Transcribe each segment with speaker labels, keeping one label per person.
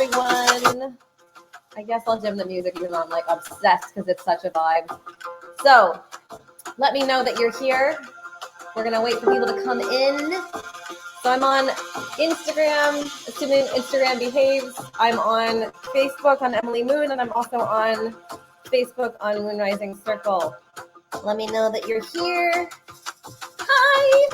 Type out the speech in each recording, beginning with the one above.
Speaker 1: everyone. I guess I'll dim the music even though I'm like obsessed because it's such a vibe. So let me know that you're here. We're going to wait for people to come in. So I'm on Instagram, assuming Instagram behaves. I'm on Facebook on Emily Moon, and I'm also on Facebook on Moon Rising Circle. Let me know that you're here. Hi.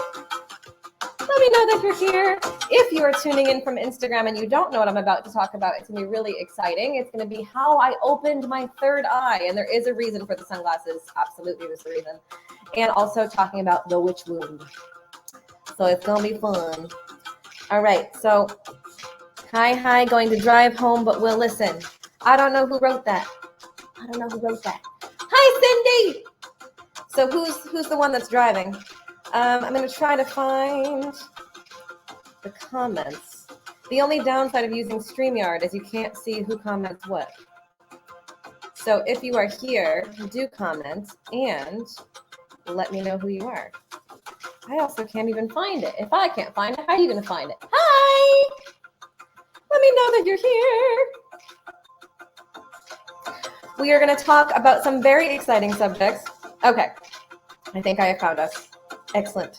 Speaker 1: Let me know that you're here. If you are tuning in from Instagram and you don't know what I'm about to talk about, it's going to be really exciting. It's going to be how I opened my third eye. And there is a reason for the sunglasses. Absolutely, there's a reason. And also talking about the witch wound. So it's going to be fun. All right. So, hi, going to drive home, but we'll listen. I don't know who wrote that. Hi, Cindy. So who's the one that's driving? I'm going to try to find the comments. The only downside of using StreamYard is you can't see who comments what. So if you are here, do comment and let me know who you are. I also can't even find it. If I can't find it, how are you going to find it? Hi! Let me know that you're here. We are going to talk about some very exciting subjects. Okay. I think I have found us. Excellent.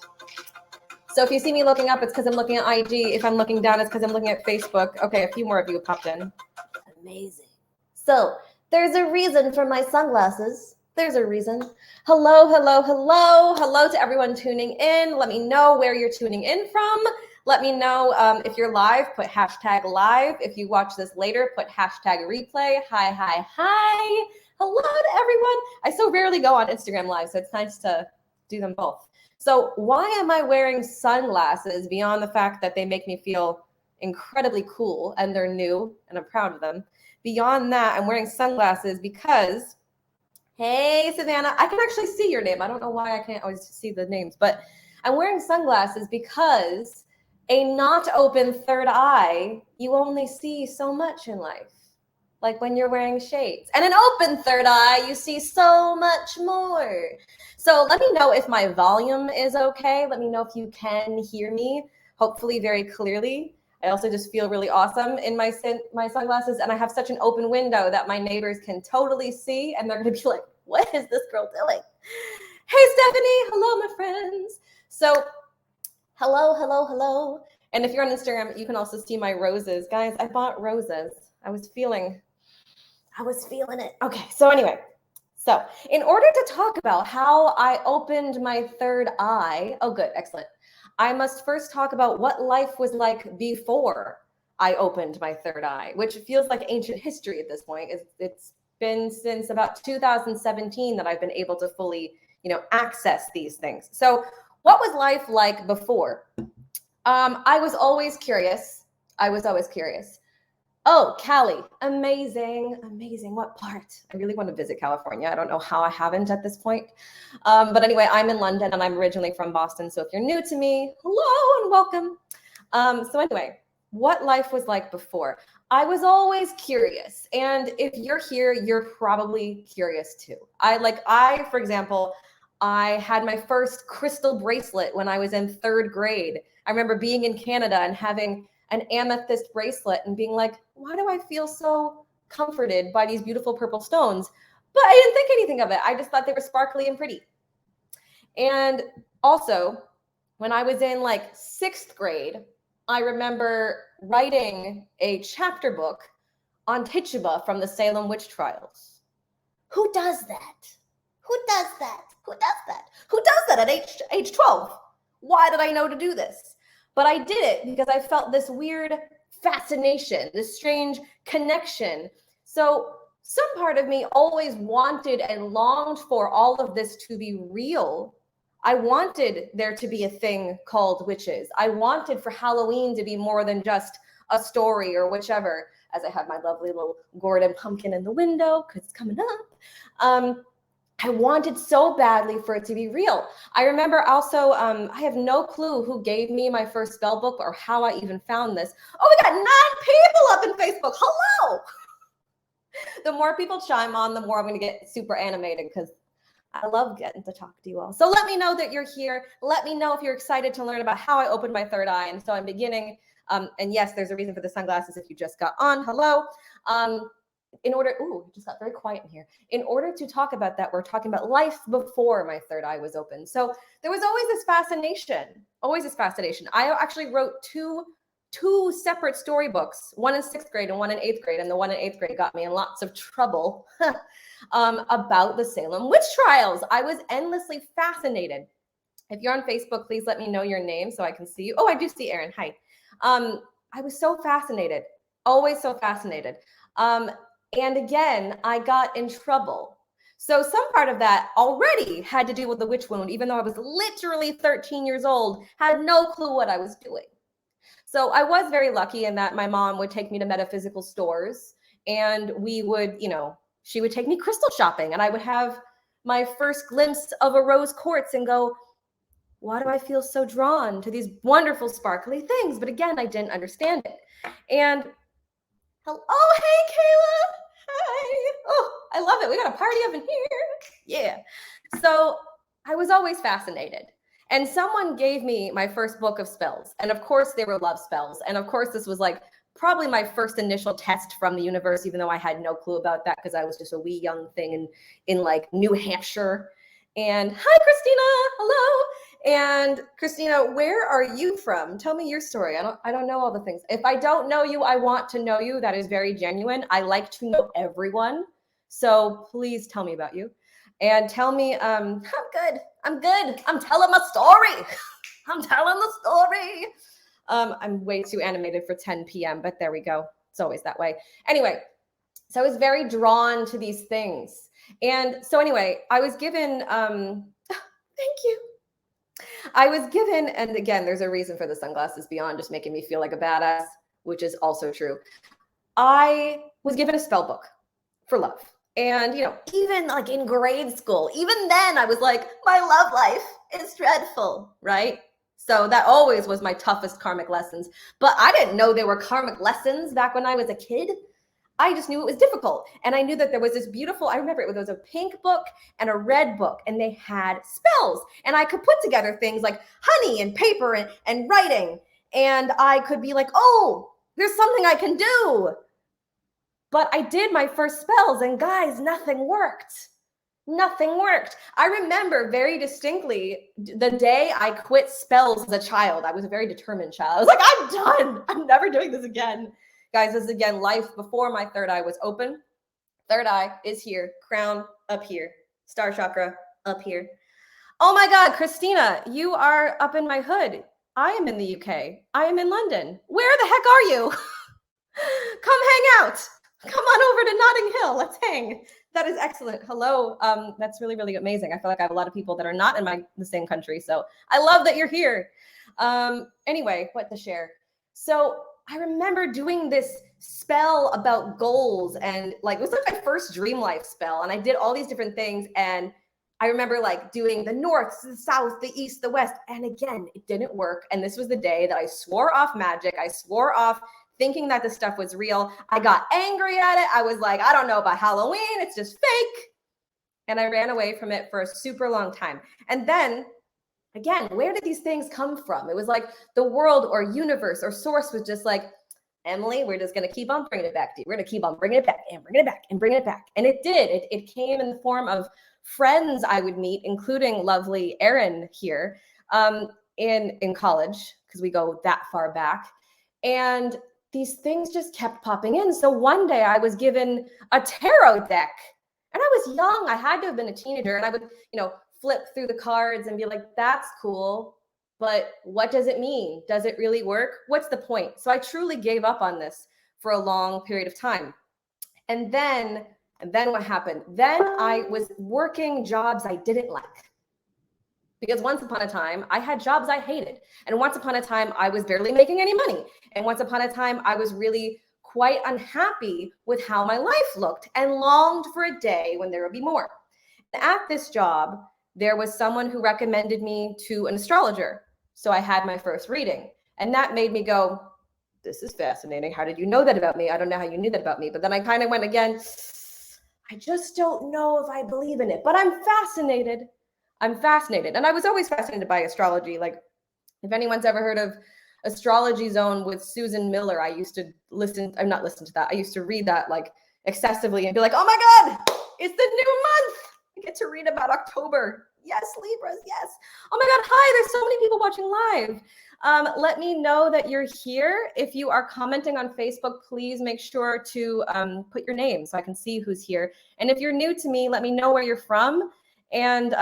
Speaker 1: So if you see me looking up, it's because I'm looking at IG. If I'm looking down, it's because I'm looking at Facebook. Okay, a few more of you popped in. Amazing. So there's a reason for my sunglasses. There's a reason. Hello to everyone tuning in. Let me know where you're tuning in from. Let me know if you're live, put hashtag live. If you watch this later, put hashtag replay. Hi. Hello to everyone. I so rarely go on Instagram live, so it's nice to do them both. So why am I wearing sunglasses beyond the fact that they make me feel incredibly cool and they're new and I'm proud of them? Beyond that, I'm wearing sunglasses because, hey, Savannah, I can actually see your name. I don't know why I can't always see the names, but I'm wearing sunglasses because a not open third eye, you only see so much in life. Like when you're wearing shades. And an open third eye, you see so much more. So let me know if my volume is okay. Let me know if you can hear me, hopefully very clearly. I also just feel really awesome in my sunglasses, and I have such an open window that my neighbors can totally see, and they're going to be like, what is this girl doing? Hey, Stephanie. Hello, my friends. So hello. And if you're on Instagram, you can also see my roses. Guys, I bought roses. I was feeling it. Okay, so anyway, so in order to talk about how I opened my third eye, oh good, excellent. I must first talk about what life was like before I opened my third eye, which feels like ancient history at this point. It's been since about 2017 that I've been able to fully, access these things. So what was life like before? I was always curious. Oh, Cali, amazing. What part? I really want to visit California. I don't know how I haven't at this point. But anyway, I'm in London and I'm originally from Boston. So if you're new to me, hello and welcome. So anyway, what life was like before. I was always curious. And if you're here, you're probably curious too. For example, I had my first crystal bracelet when I was in 3rd grade. I remember being in Canada and having an amethyst bracelet and being like, why do I feel so comforted by these beautiful purple stones? But I didn't think anything of it. I just thought they were sparkly and pretty. And also, when I was in 6th grade, I remember writing a chapter book on Tituba from the Salem witch trials. Who does that? Who does that at age 12? Why did I know to do this? But I did it because I felt this weird fascination, this strange connection. So some part of me always wanted and longed for all of this to be real. I wanted there to be a thing called witches. I wanted for Halloween to be more than just a story or whichever, as I have my lovely little Gordon pumpkin in the window because it's coming up. I wanted so badly for it to be real. I remember also, I have no clue who gave me my first spell book or how I even found this. Oh, we got 9 people up in Facebook. Hello. The more people chime on, the more I'm going to get super animated because I love getting to talk to you all. So let me know that you're here. Let me know if you're excited to learn about how I opened my third eye. And so I'm beginning And yes, there's a reason for the sunglasses if you just got on. Hello. It just got very quiet in here. In order to talk about that, we're talking about life before my third eye was open. So there was always this fascination. I actually wrote two separate storybooks, one in 6th grade and one in 8th grade. And the one in 8th grade got me in lots of trouble about the Salem witch trials. I was endlessly fascinated. If you're on Facebook, please let me know your name so I can see you. Oh, I do see Erin. Hi. I was so fascinated, always so fascinated. And again, I got in trouble. So some part of that already had to do with the witch wound, even though I was literally 13 years old, had no clue what I was doing. So I was very lucky in that my mom would take me to metaphysical stores, and we would, she would take me crystal shopping, and I would have my first glimpse of a rose quartz and go, why do I feel so drawn to these wonderful sparkly things? But again, I didn't understand it. And oh, hey, Kayla. Hi. Oh, I love it. We got a party up in here. Yeah. So I was always fascinated. And someone gave me my first book of spells. And of course, they were love spells. And of course, this was like probably my first initial test from the universe, even though I had no clue about that because I was just a wee young thing in like New Hampshire. And hi, Christina. Hello. And Christina, where are you from? Tell me your story. I don't know all the things. If I don't know you, I want to know you. That is very genuine. I like to know everyone. So please tell me about you. And tell me, I'm good. I'm telling my story. I'm telling the story. I'm way too animated for 10 p.m., but there we go. It's always that way. Anyway, so I was very drawn to these things. And so anyway, I was given, thank you. I was given, and again, there's a reason for the sunglasses beyond just making me feel like a badass, which is also true. I was given a spell book for love. And, even like in grade school, even then I was like, my love life is dreadful, right? So that always was my toughest karmic lessons. But I didn't know there were karmic lessons back when I was a kid. I just knew it was difficult. And I knew that there was this beautiful, I remember it was a pink book and a red book, and they had spells. And I could put together things like honey and paper and writing. And I could be like, oh, there's something I can do. But I did my first spells, and guys, nothing worked. Nothing worked. I remember very distinctly the day I quit spells as a child. I was a very determined child. I was like, I'm done. I'm never doing this again. Guys, this is again life before my third eye was open. Third eye is here. Crown up here. Star chakra up here. Oh my God, Christina, you are up in my hood. I am in the UK. I am in London. Where the heck are you? Come hang out. Come on over to Notting Hill. Let's hang. That is excellent. Hello. That's really, really amazing. I feel like I have a lot of people that are not in the same country. So I love that you're here. Anyway, what to share? So I remember doing this spell about goals, and like it was like my first dream life spell. And I did all these different things. And I remember like doing the north, the south, the east, the west. And again, it didn't work. And this was the day that I swore off magic. I swore off thinking that this stuff was real. I got angry at it. I was like, I don't know about Halloween. It's just fake. And I ran away from it for a super long time. And then again, where did these things come from? It was like the world or universe or source was just like, Emily, we're just going to keep on bringing it back to you. We're going to keep on bringing it back and bringing it back and bringing it back. And it did. It came in the form of friends I would meet, including lovely Erin here in college, because we go that far back. And these things just kept popping in. So one day I was given a tarot deck, and I was young. I had to have been a teenager, and I would, flip through the cards and be like, that's cool, but what does it mean? Does it really work? What's the point? So I truly gave up on this for a long period of time. And then what happened? Then I was working jobs I didn't like. Because once upon a time, I had jobs I hated. And once upon a time, I was barely making any money. And once upon a time, I was really quite unhappy with how my life looked and longed for a day when there would be more. At this job, there was someone who recommended me to an astrologer. So I had my first reading. And that made me go, this is fascinating. How did you know that about me? I don't know how you knew that about me. But then I kind of went again, I just don't know if I believe in it. But I'm fascinated. And I was always fascinated by astrology. Like, if anyone's ever heard of Astrology Zone with Susan Miller. I used to not listen to that. I used to read that like excessively and be like, oh my God, it's the new month. I get to read about October. Yes, Libras, yes. Oh my God, hi, there's so many people watching live. Let me know that you're here. If you are commenting on Facebook, please make sure to put your name so I can see who's here. And if you're new to me, let me know where you're from. And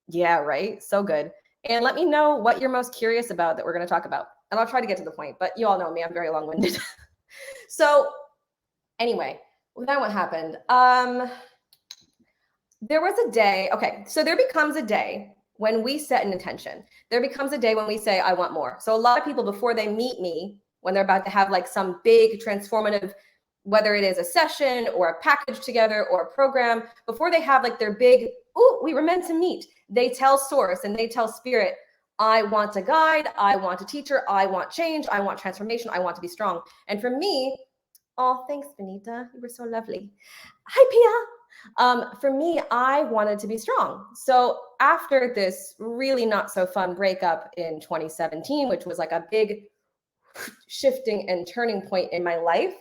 Speaker 1: yeah, right, so good. And let me know what you're most curious about that we're going to talk about. And I'll try to get to the point, but you all know me, I'm very long-winded. So anyway, then what happened? There was a day, okay, so there becomes a day when we set an intention. There becomes a day when we say, I want more. So a lot of people, before they meet me, when they're about to have like some big transformative, whether it is a session or a package together or a program, before they have like their big, oh, we were meant to meet, they tell source and they tell spirit, I want a guide, I want a teacher, I want change, I want transformation, I want to be strong. And for me, oh, thanks, Benita, you were so lovely. Hi, Pia. For me, I wanted to be strong. So after this really not so fun breakup in 2017, which was like a big shifting and turning point in my life,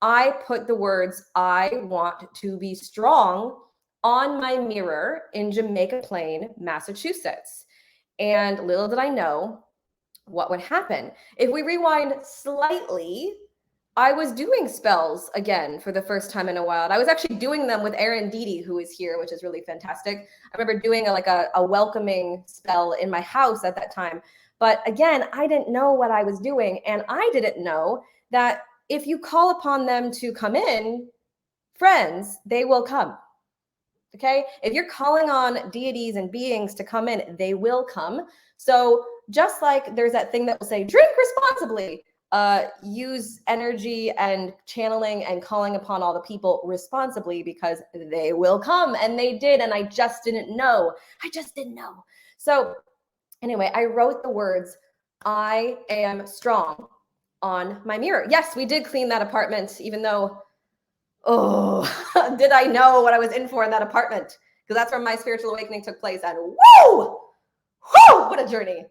Speaker 1: I put the words, I want to be strong, on my mirror in Jamaica Plain, Massachusetts. And little did I know what would happen. If we rewind slightly, I was doing spells again for the first time in a while. And I was actually doing them with Erin Didi, who is here, which is really fantastic. I remember doing a welcoming spell in my house at that time. But again, I didn't know what I was doing. And I didn't know that if you call upon them to come in, friends, they will come. Okay? If you're calling on deities and beings to come in, they will come. So just like there's that thing that will say, drink responsibly, use energy and channeling and calling upon all the people responsibly because they will come. And they did. And I just didn't know. So anyway, I wrote the words, I am strong, on my mirror. Yes, we did clean that apartment, even though, oh, did I know what I was in for in that apartment? Because that's where my spiritual awakening took place. And whoa, what a journey.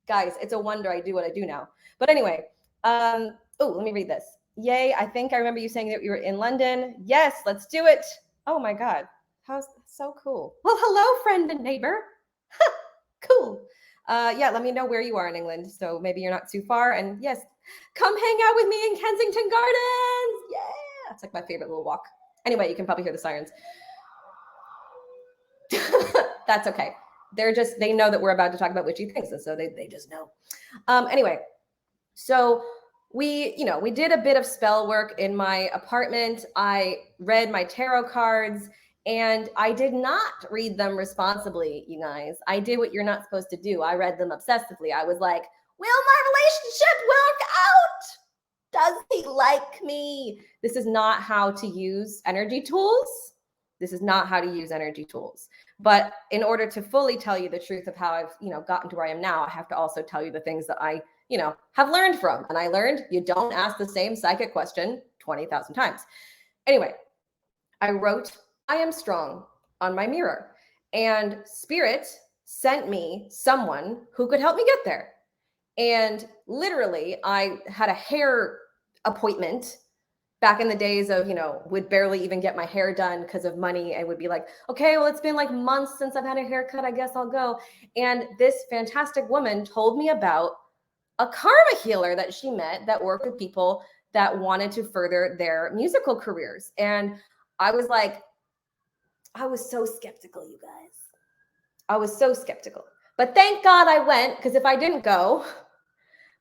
Speaker 1: Guys, it's a wonder I do what I do now. But anyway, oh, let me read this. Yay, I think I remember you saying that you were in London. Yes, let's do it. Oh my God, how's so cool. Well, hello, friend and neighbor. Cool. Yeah, let me know where you are in England. So maybe you're not too far. And yes, come hang out with me in Kensington Gardens. Yeah, it's like my favorite little walk. Anyway, you can probably hear the sirens. That's okay. They know that we're about to talk about witchy things. And so they just know. Anyway, so we did a bit of spell work in my apartment. I read my tarot cards and I did not read them responsibly, you guys. I did what you're not supposed to do. I read them obsessively. I was like, will my relationship work out? Does he like me? This is not how to use energy tools. But in order to fully tell you the truth of how I've, gotten to where I am now, I have to also tell you the things that I, have learned from. And I learned you don't ask the same psychic question 20,000 times. Anyway, I wrote, I am strong, on my mirror. And Spirit sent me someone who could help me get there. And literally, I had a hair appointment back in the days of, would barely even get my hair done because of money and would be like, okay, well, it's been like months since I've had a haircut. I guess I'll go. And this fantastic woman told me about a karma healer that she met that worked with people that wanted to further their musical careers. And I was so skeptical, you guys. I was so skeptical. But thank God I went, because if I didn't go,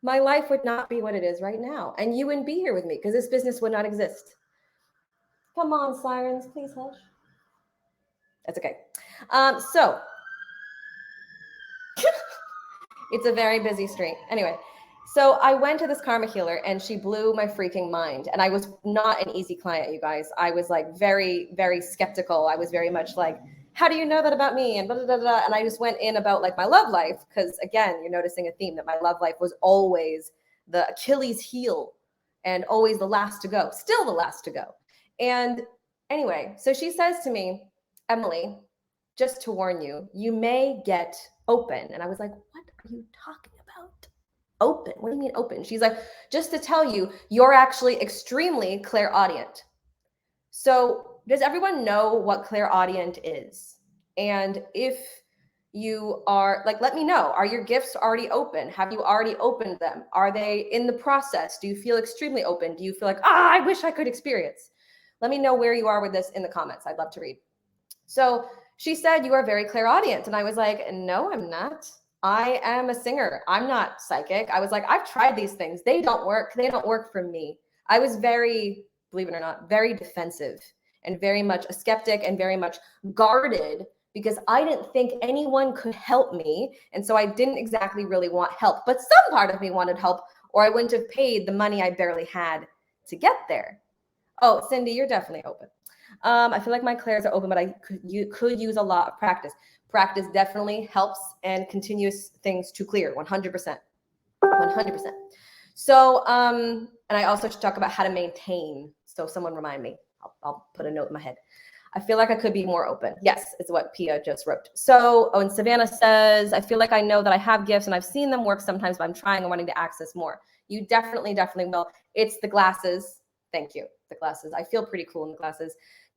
Speaker 1: my life would not be what it is right now. And you wouldn't be here with me because this business would not exist. Come on, sirens, please hush. That's okay. So it's a very busy street. Anyway, so I went to this karma healer and she blew my freaking mind. And I was not an easy client, you guys. I was like very, very skeptical. I was very much like, how do you know that about me? And blah, blah, blah, blah. And I just went in about like my love life. Because again, you're noticing a theme that my love life was always the Achilles heel and always the last to go, still the last to go. And anyway, so she says to me, Emily, just to warn you, you may get open. And I was like, what are you talking about? open. What do you mean open? She's like, just to tell you, you're actually extremely clairaudient. So does everyone know what clairaudient is? And if you are like, let me know, are your gifts already open? Have you already opened them? Are they in the process? Do you feel extremely open? Do you feel like, I wish I could experience? Let me know where you are with this in the comments. I'd love to read. So she said, you are very clairaudient. And I was like, no, I'm not. I am a singer. I'm not psychic. I was like, I've tried these things. They don't work. They don't work for me. I was very, believe it or not, very defensive and very much a skeptic and very much guarded because I didn't think anyone could help me. And so I didn't exactly really want help, but some part of me wanted help or I wouldn't have paid the money I barely had to get there. Oh, Cindy, you're definitely open. I feel like my clairs are open, but I could use a lot of practice. Practice definitely helps and continuous things to clear 100%. 100%. So, and I also should talk about how to maintain. So someone remind me, I'll put a note in my head. I feel like I could be more open. Yes, it's what Pia just wrote. So, and Savannah says, I feel like I know that I have gifts and I've seen them work sometimes, but I'm trying and wanting to access more. You definitely will. It's the glasses. Thank you. The glasses. I feel pretty cool in the glasses.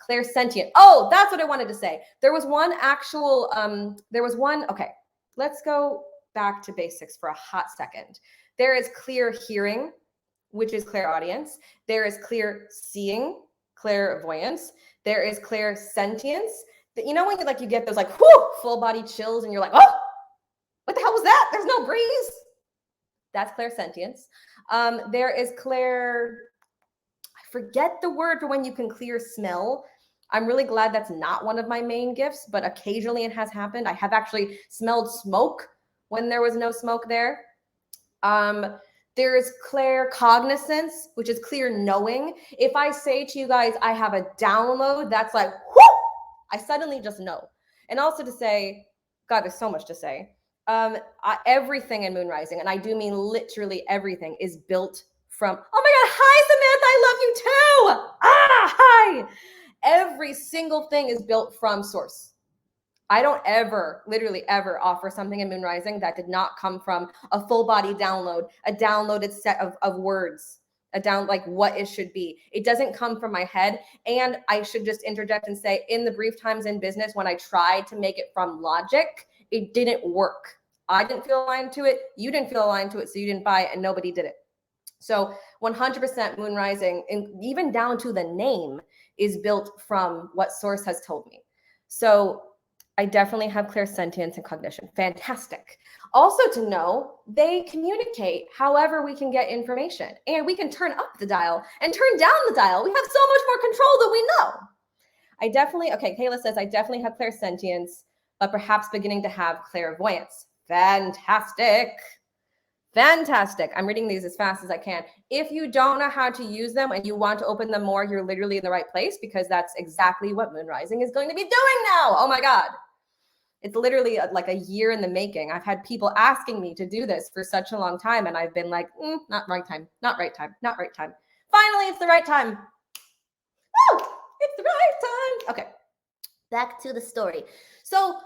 Speaker 1: Clairsentient. Oh, that's what I wanted to say. There was one actual, okay, let's go back to basics for a hot second. There is clear hearing, which is clairaudience. There is clear seeing, clairvoyance. There is clairsentience. You know when you get those full body chills and you're like, oh, what the hell was that? There's no breeze. That's clairsentience. There is forget the word for when you can clear smell. I'm really glad that's not one of my main gifts, but occasionally it has happened. I have actually smelled smoke when there was no smoke there. There is claircognizance, which is clear knowing. If I say to you guys, I have a download, that's like, whoo, I suddenly just know. And also to say, God, there's so much to say. Everything in Moon Rising, and I do mean literally everything, is built from, oh my God, hi, Samantha, I love you too. Hi. Every single thing is built from source. I don't literally ever offer something in Moon Rising that did not come from a full body download, a downloaded set of words, like what it should be. It doesn't come from my head. And I should just interject and say, in the brief times in business, when I tried to make it from logic, it didn't work. I didn't feel aligned to it. You didn't feel aligned to it. So you didn't buy it and nobody did it. So 100% Moon Rising, and even down to the name, is built from what source has told me. So I definitely have clairsentience and cognition. Fantastic. Also to know, they communicate however we can get information. And we can turn up the dial and turn down the dial. We have so much more control than we know. Okay, Kayla says, I definitely have clairsentience, but perhaps beginning to have clairvoyance. Fantastic. Fantastic. I'm reading these as fast as I can. If you don't know how to use them and you want to open them more, you're literally in the right place because that's exactly what Moon Rising is going to be doing now. Oh my God. It's literally like a year in the making. I've had people asking me to do this for such a long time. And I've been like, not right time, not right time, not right time. Finally, it's the right time. Woo! It's the right time. Okay, back to the story. So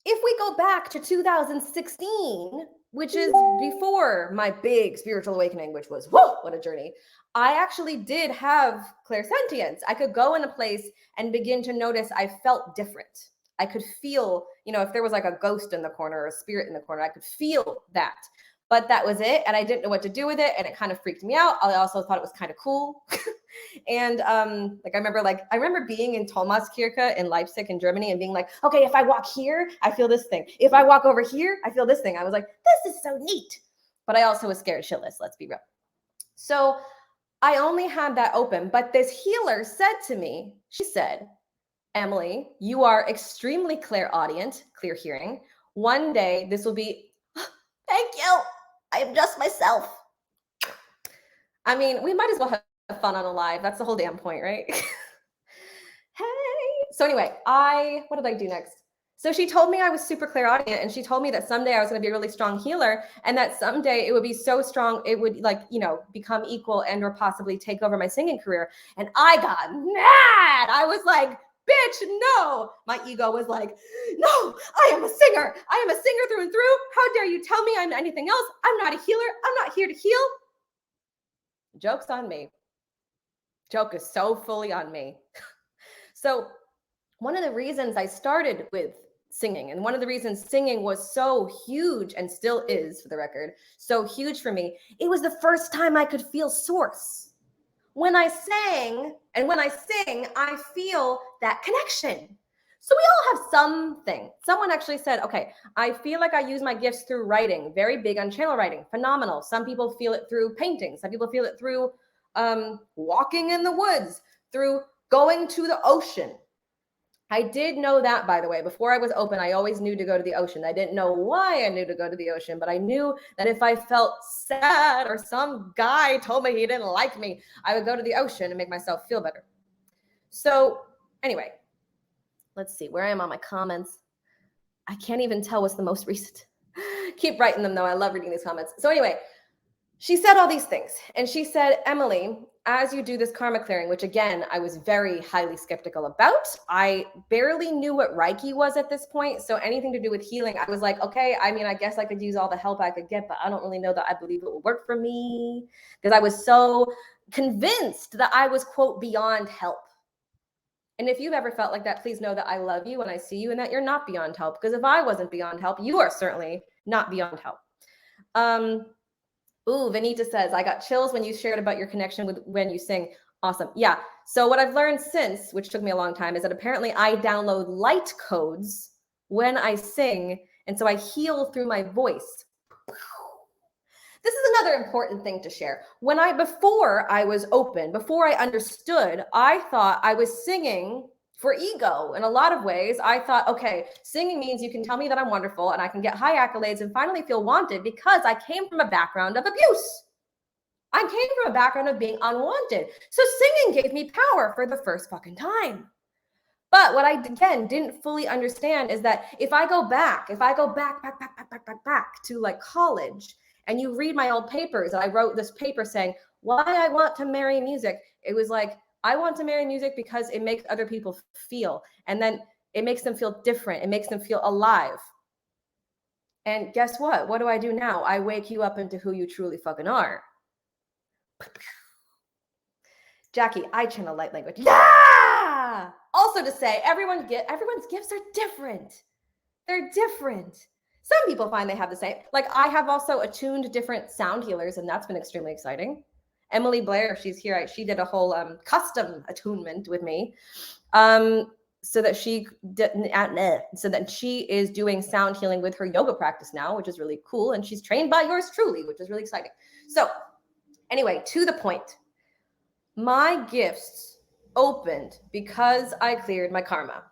Speaker 1: if we go back to 2016, which is before my big spiritual awakening, which was, whoa, what a journey. I actually did have clairsentience. I could go in a place and begin to notice I felt different. I could feel, if there was like a ghost in the corner or a spirit in the corner, I could feel that. But that was it. And I didn't know what to do with it. And it kind of freaked me out. I also thought it was kind of cool. And I remember being in Thomaskirche in Leipzig in Germany and being like, okay, if I walk here, I feel this thing. If I walk over here, I feel this thing. I was like, this is so neat. But I also was scared shitless, let's be real. So I only had that open. But this healer said to me, she said, Emily, you are extremely clairaudient, clear hearing. One day this will be, thank you. I am just myself. I mean, we might as well have fun on a live. That's the whole damn point, right? Hey. So anyway, what did I do next? So she told me I was super clairaudient, and she told me that someday I was going to be a really strong healer, and that someday it would be so strong it would become equal and or possibly take over my singing career. And I got mad. I was like, bitch, no. My ego was like, no, I am a singer. I am a singer through and through. How dare you tell me I'm anything else? I'm not a healer. I'm not here to heal. Joke's on me. Joke is so fully on me. So one of the reasons I started with singing, and one of the reasons singing was so huge, and still is, for the record, so huge for me, it was the first time I could feel source. When I sang and when I sing, I feel that connection. So we all have something. Someone actually said, okay, I feel like I use my gifts through writing, very big on channel writing, phenomenal. Some people feel it through painting. Some people feel it through walking in the woods, through going to the ocean. I did know that, by the way. Before I was open, I always knew to go to the ocean. I didn't know why I knew to go to the ocean, but I knew that if I felt sad or some guy told me he didn't like me, I would go to the ocean and make myself feel better. So anyway, let's see where I am on my comments. I can't even tell what's the most recent. Keep writing them, though. I love reading these comments. So anyway, she said all these things. And she said, Emily, as you do this karma clearing, which again, I was very highly skeptical about. I barely knew what Reiki was at this point. So anything to do with healing, I was like, okay, I mean, I guess I could use all the help I could get, but I don't really know that I believe it will work for me, because I was so convinced that I was, quote, beyond help. And if you've ever felt like that, please know that I love you when I see you and that you're not beyond help. Because if I wasn't beyond help, you are certainly not beyond help. Ooh, Vanita says, I got chills when you shared about your connection with when you sing. Awesome. Yeah. So what I've learned since, which took me a long time, is that apparently I download light codes when I sing. And so I heal through my voice. This is another important thing to share. Before I was open, before I understood, I thought I was singing for ego. In a lot of ways, I thought, okay, singing means you can tell me that I'm wonderful and I can get high accolades and finally feel wanted, because I came from a background of abuse. I came from a background of being unwanted. So singing gave me power for the first fucking time. But what I, again, didn't fully understand is that if I go back to like college, and you read my old papers, and I wrote this paper saying why I want to marry music, it was like, I want to marry music because it makes other people feel, and then it makes them feel different. It makes them feel alive. And guess what? What do I do now? I wake you up into who you truly fucking are. Jackie, I channel light language. Yeah! Also to say, everyone's gifts are different. They're different. Some people find they have the same. Like, I have also attuned different sound healers, and that's been extremely exciting. Emily Blair, if she's here, she did a whole custom attunement with me, so that she is doing sound healing with her yoga practice now, which is really cool. And she's trained by yours truly, which is really exciting. So anyway, to the point, my gifts opened because I cleared my karma.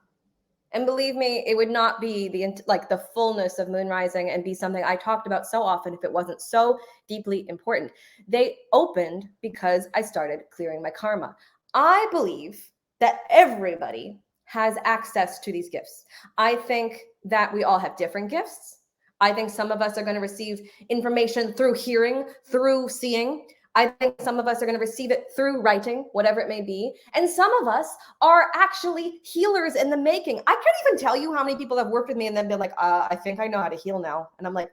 Speaker 1: And believe me, it would not be the fullness of moon rising and be something I talked about so often if it wasn't so deeply important. They opened because I started clearing my karma. I believe that everybody has access to these gifts. I think that we all have different gifts. I think some of us are going to receive information through hearing, through seeing. I think some of us are going to receive it through writing, whatever it may be. And some of us are actually healers in the making. I can't even tell you how many people have worked with me and then been like, I think I know how to heal now. And I'm like,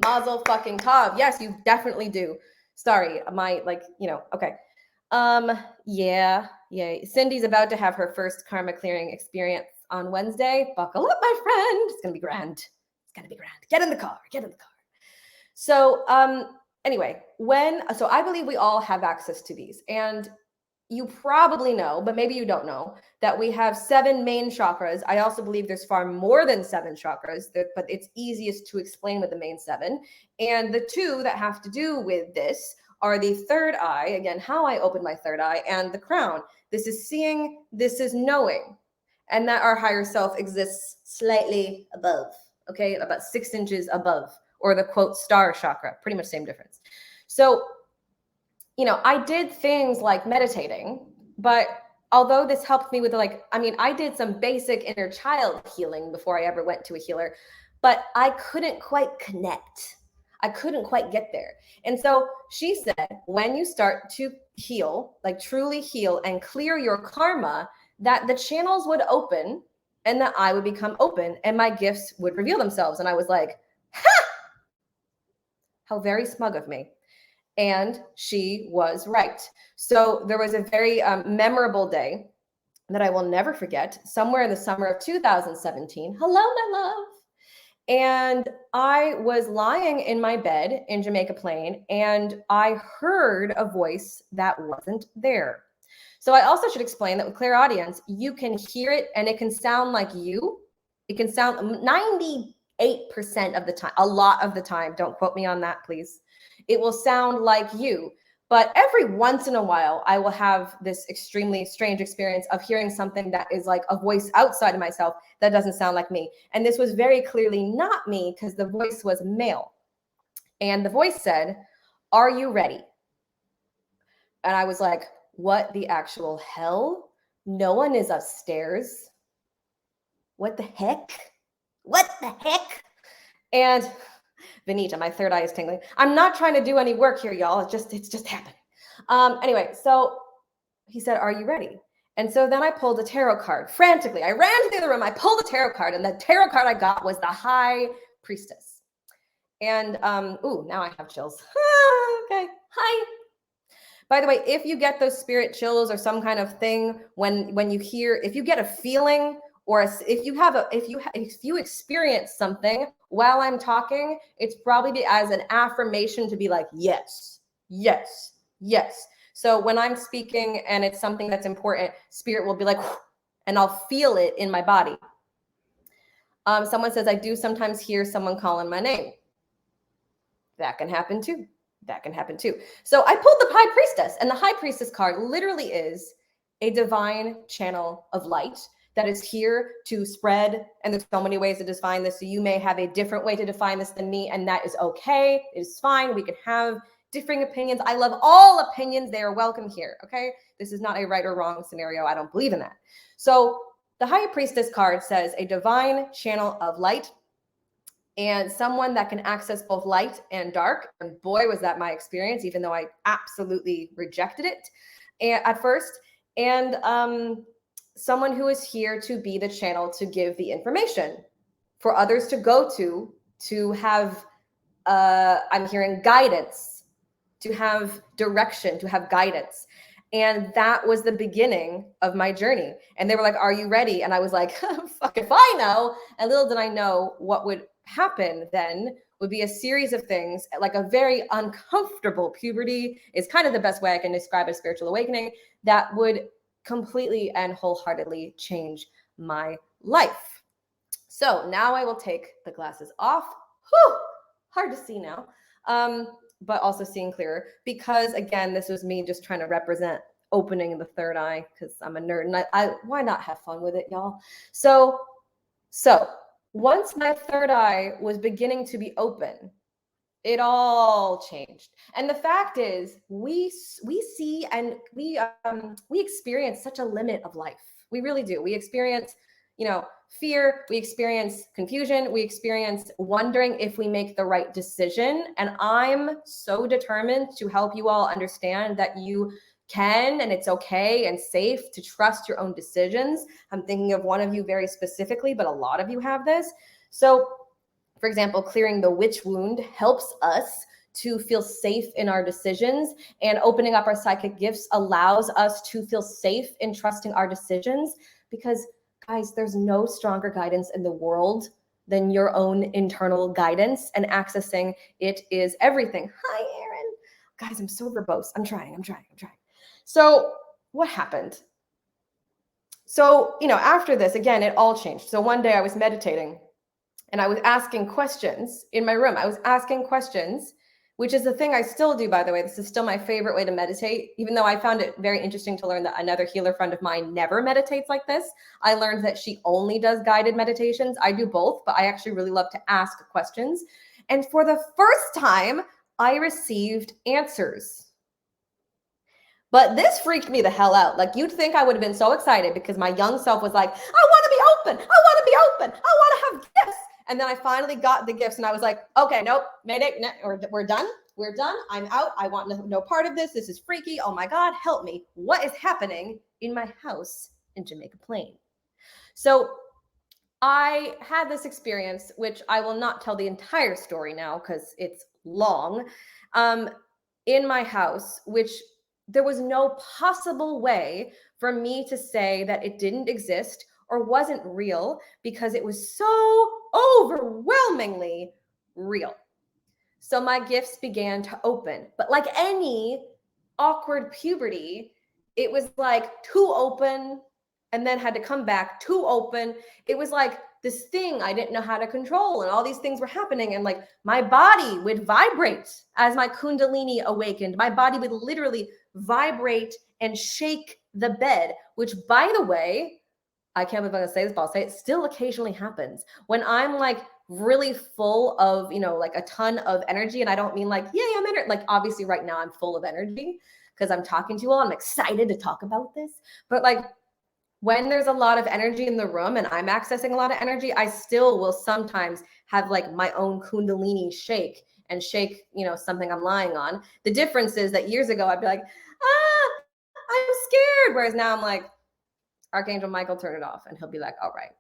Speaker 1: mazel fucking tov. Yes, you definitely do. Sorry, okay. Yeah. Cindy's about to have her first karma clearing experience on Wednesday. Buckle up, my friend. It's going to be grand. It's going to be grand. Get in the car. So, anyway, so I believe we all have access to these, and you probably know, but maybe you don't know, that we have 7 main chakras. I also believe there's far more than 7 chakras, but it's easiest to explain with the main 7. And the 2 that have to do with this are the third eye, again, how I open my third eye, and the crown. This is seeing, this is knowing, and that our higher self exists slightly above, okay, about 6 inches above, or the quote star chakra, pretty much same difference. So, I did things like meditating, but although this helped me with I did some basic inner child healing before I ever went to a healer, but I couldn't quite connect. I couldn't quite get there. And so she said, when you start to heal, like truly heal and clear your karma, that the channels would open and that I would become open and my gifts would reveal themselves. And I was like, ha! How very smug of me. And she was right. So there was a very memorable day that I will never forget, somewhere in the summer of 2017. Hello, my love. And I was lying in my bed in Jamaica Plain, and I heard a voice that wasn't there. So I also should explain that with clairaudience, you can hear it and it can sound like you. It can sound 98% of the time, a lot of the time. Don't quote me on that, please. It will sound like you. But every once in a while, I will have this extremely strange experience of hearing something that is like a voice outside of myself that doesn't sound like me. And this was very clearly not me because the voice was male. And the voice said, "Are you ready?" And I was like, what the actual hell? No one is upstairs. What the heck? What the heck? And Benita, my third eye is tingling. I'm not trying to do any work here, y'all. It's just happening. Anyway, so he said, "Are you ready?" And so then I pulled a tarot card frantically. I ran to the other room. I pulled a tarot card, and the tarot card I got was the High Priestess. And ooh, now I have chills. Okay, hi. By the way, if you get those spirit chills or some kind of thing when you hear, if you get a feeling or if you experience something while I'm talking, it's probably as an affirmation to be like, yes, yes, yes. So when I'm speaking and it's something that's important, spirit will be like, and I'll feel it in my body. Someone says, I do sometimes hear someone calling my name. That can happen too. That can happen too. So I pulled the High Priestess, and the High Priestess card literally is a divine channel of light that is here to spread. And there's so many ways to define this. So you may have a different way to define this than me, and that is okay. It is fine. We can have differing opinions. I love all opinions. They are welcome here. Okay. This is not a right or wrong scenario. I don't believe in that. So the High Priestess card says a divine channel of light and someone that can access both light and dark. And boy, was that my experience, even though I absolutely rejected it at first. And someone who is here to be the channel to give the information for others to go to have, I'm hearing guidance, to have direction, to have guidance. And that was the beginning of my journey. And they were like, "Are you ready?" And I was like, fuck if I know. And little did I know what would happen then would be a series of things, like a very uncomfortable puberty is kind of the best way I can describe a spiritual awakening that would completely and wholeheartedly change my life. So now I will take the glasses off. Whew, hard to see now, but also seeing clearer, because again, this was me just trying to represent opening the third eye because I'm a nerd, and I why not have fun with it, y'all? So once my third eye was beginning to be open, it all changed. And the fact is, we see and we experience such a limit of life. We really do. We experience, fear. We experience confusion. We experience wondering if we make the right decision. And I'm so determined to help you all understand that you can, and it's okay and safe to trust your own decisions. I'm thinking of one of you very specifically, but a lot of you have this. So, for example, clearing the witch wound helps us to feel safe in our decisions, and opening up our psychic gifts allows us to feel safe in trusting our decisions, because guys, there's no stronger guidance in the world than your own internal guidance, and accessing it is everything. Hi, Erin. Guys, I'm so verbose. I'm trying. So what happened? So, after this, again, it all changed. So one day I was meditating and I was asking questions in my room. I was asking questions, which is the thing I still do, by the way. This is still my favorite way to meditate, even though I found it very interesting to learn that another healer friend of mine never meditates like this. I learned that she only does guided meditations. I do both, but I actually really love to ask questions. And for the first time, I received answers. But this freaked me the hell out. Like, you'd think I would have been so excited because my young self was like, I want to be open. I want to be open. I want to have gifts. And then I finally got the gifts and I was like, okay, nope, Mayday, we're done. We're done. I'm out. I want no part of this. This is freaky. Oh my God, help me. What is happening in my house in Jamaica Plain? So I had this experience, which I will not tell the entire story now because it's long, in my house, which there was no possible way for me to say that it didn't exist or wasn't real because it was so overwhelmingly real. So my gifts began to open. But like any awkward puberty, it was like too open and then had to come back too open. It was like this thing I didn't know how to control, and all these things were happening. And like my body would vibrate as my Kundalini awakened. My body would literally vibrate and shake the bed, which, by the way, I can't believe I'm gonna say this, but I'll say it still occasionally happens when I'm like really full of, like a ton of energy. And I don't mean like, yay, I'm like obviously right now I'm full of energy because I'm talking to you all. I'm excited to talk about this. But like when there's a lot of energy in the room and I'm accessing a lot of energy, I still will sometimes have like my own Kundalini shake, something I'm lying on. The difference is that years ago, I'd be like, I'm scared. Whereas now I'm like, Archangel Michael, turn it off. And he'll be like, all right.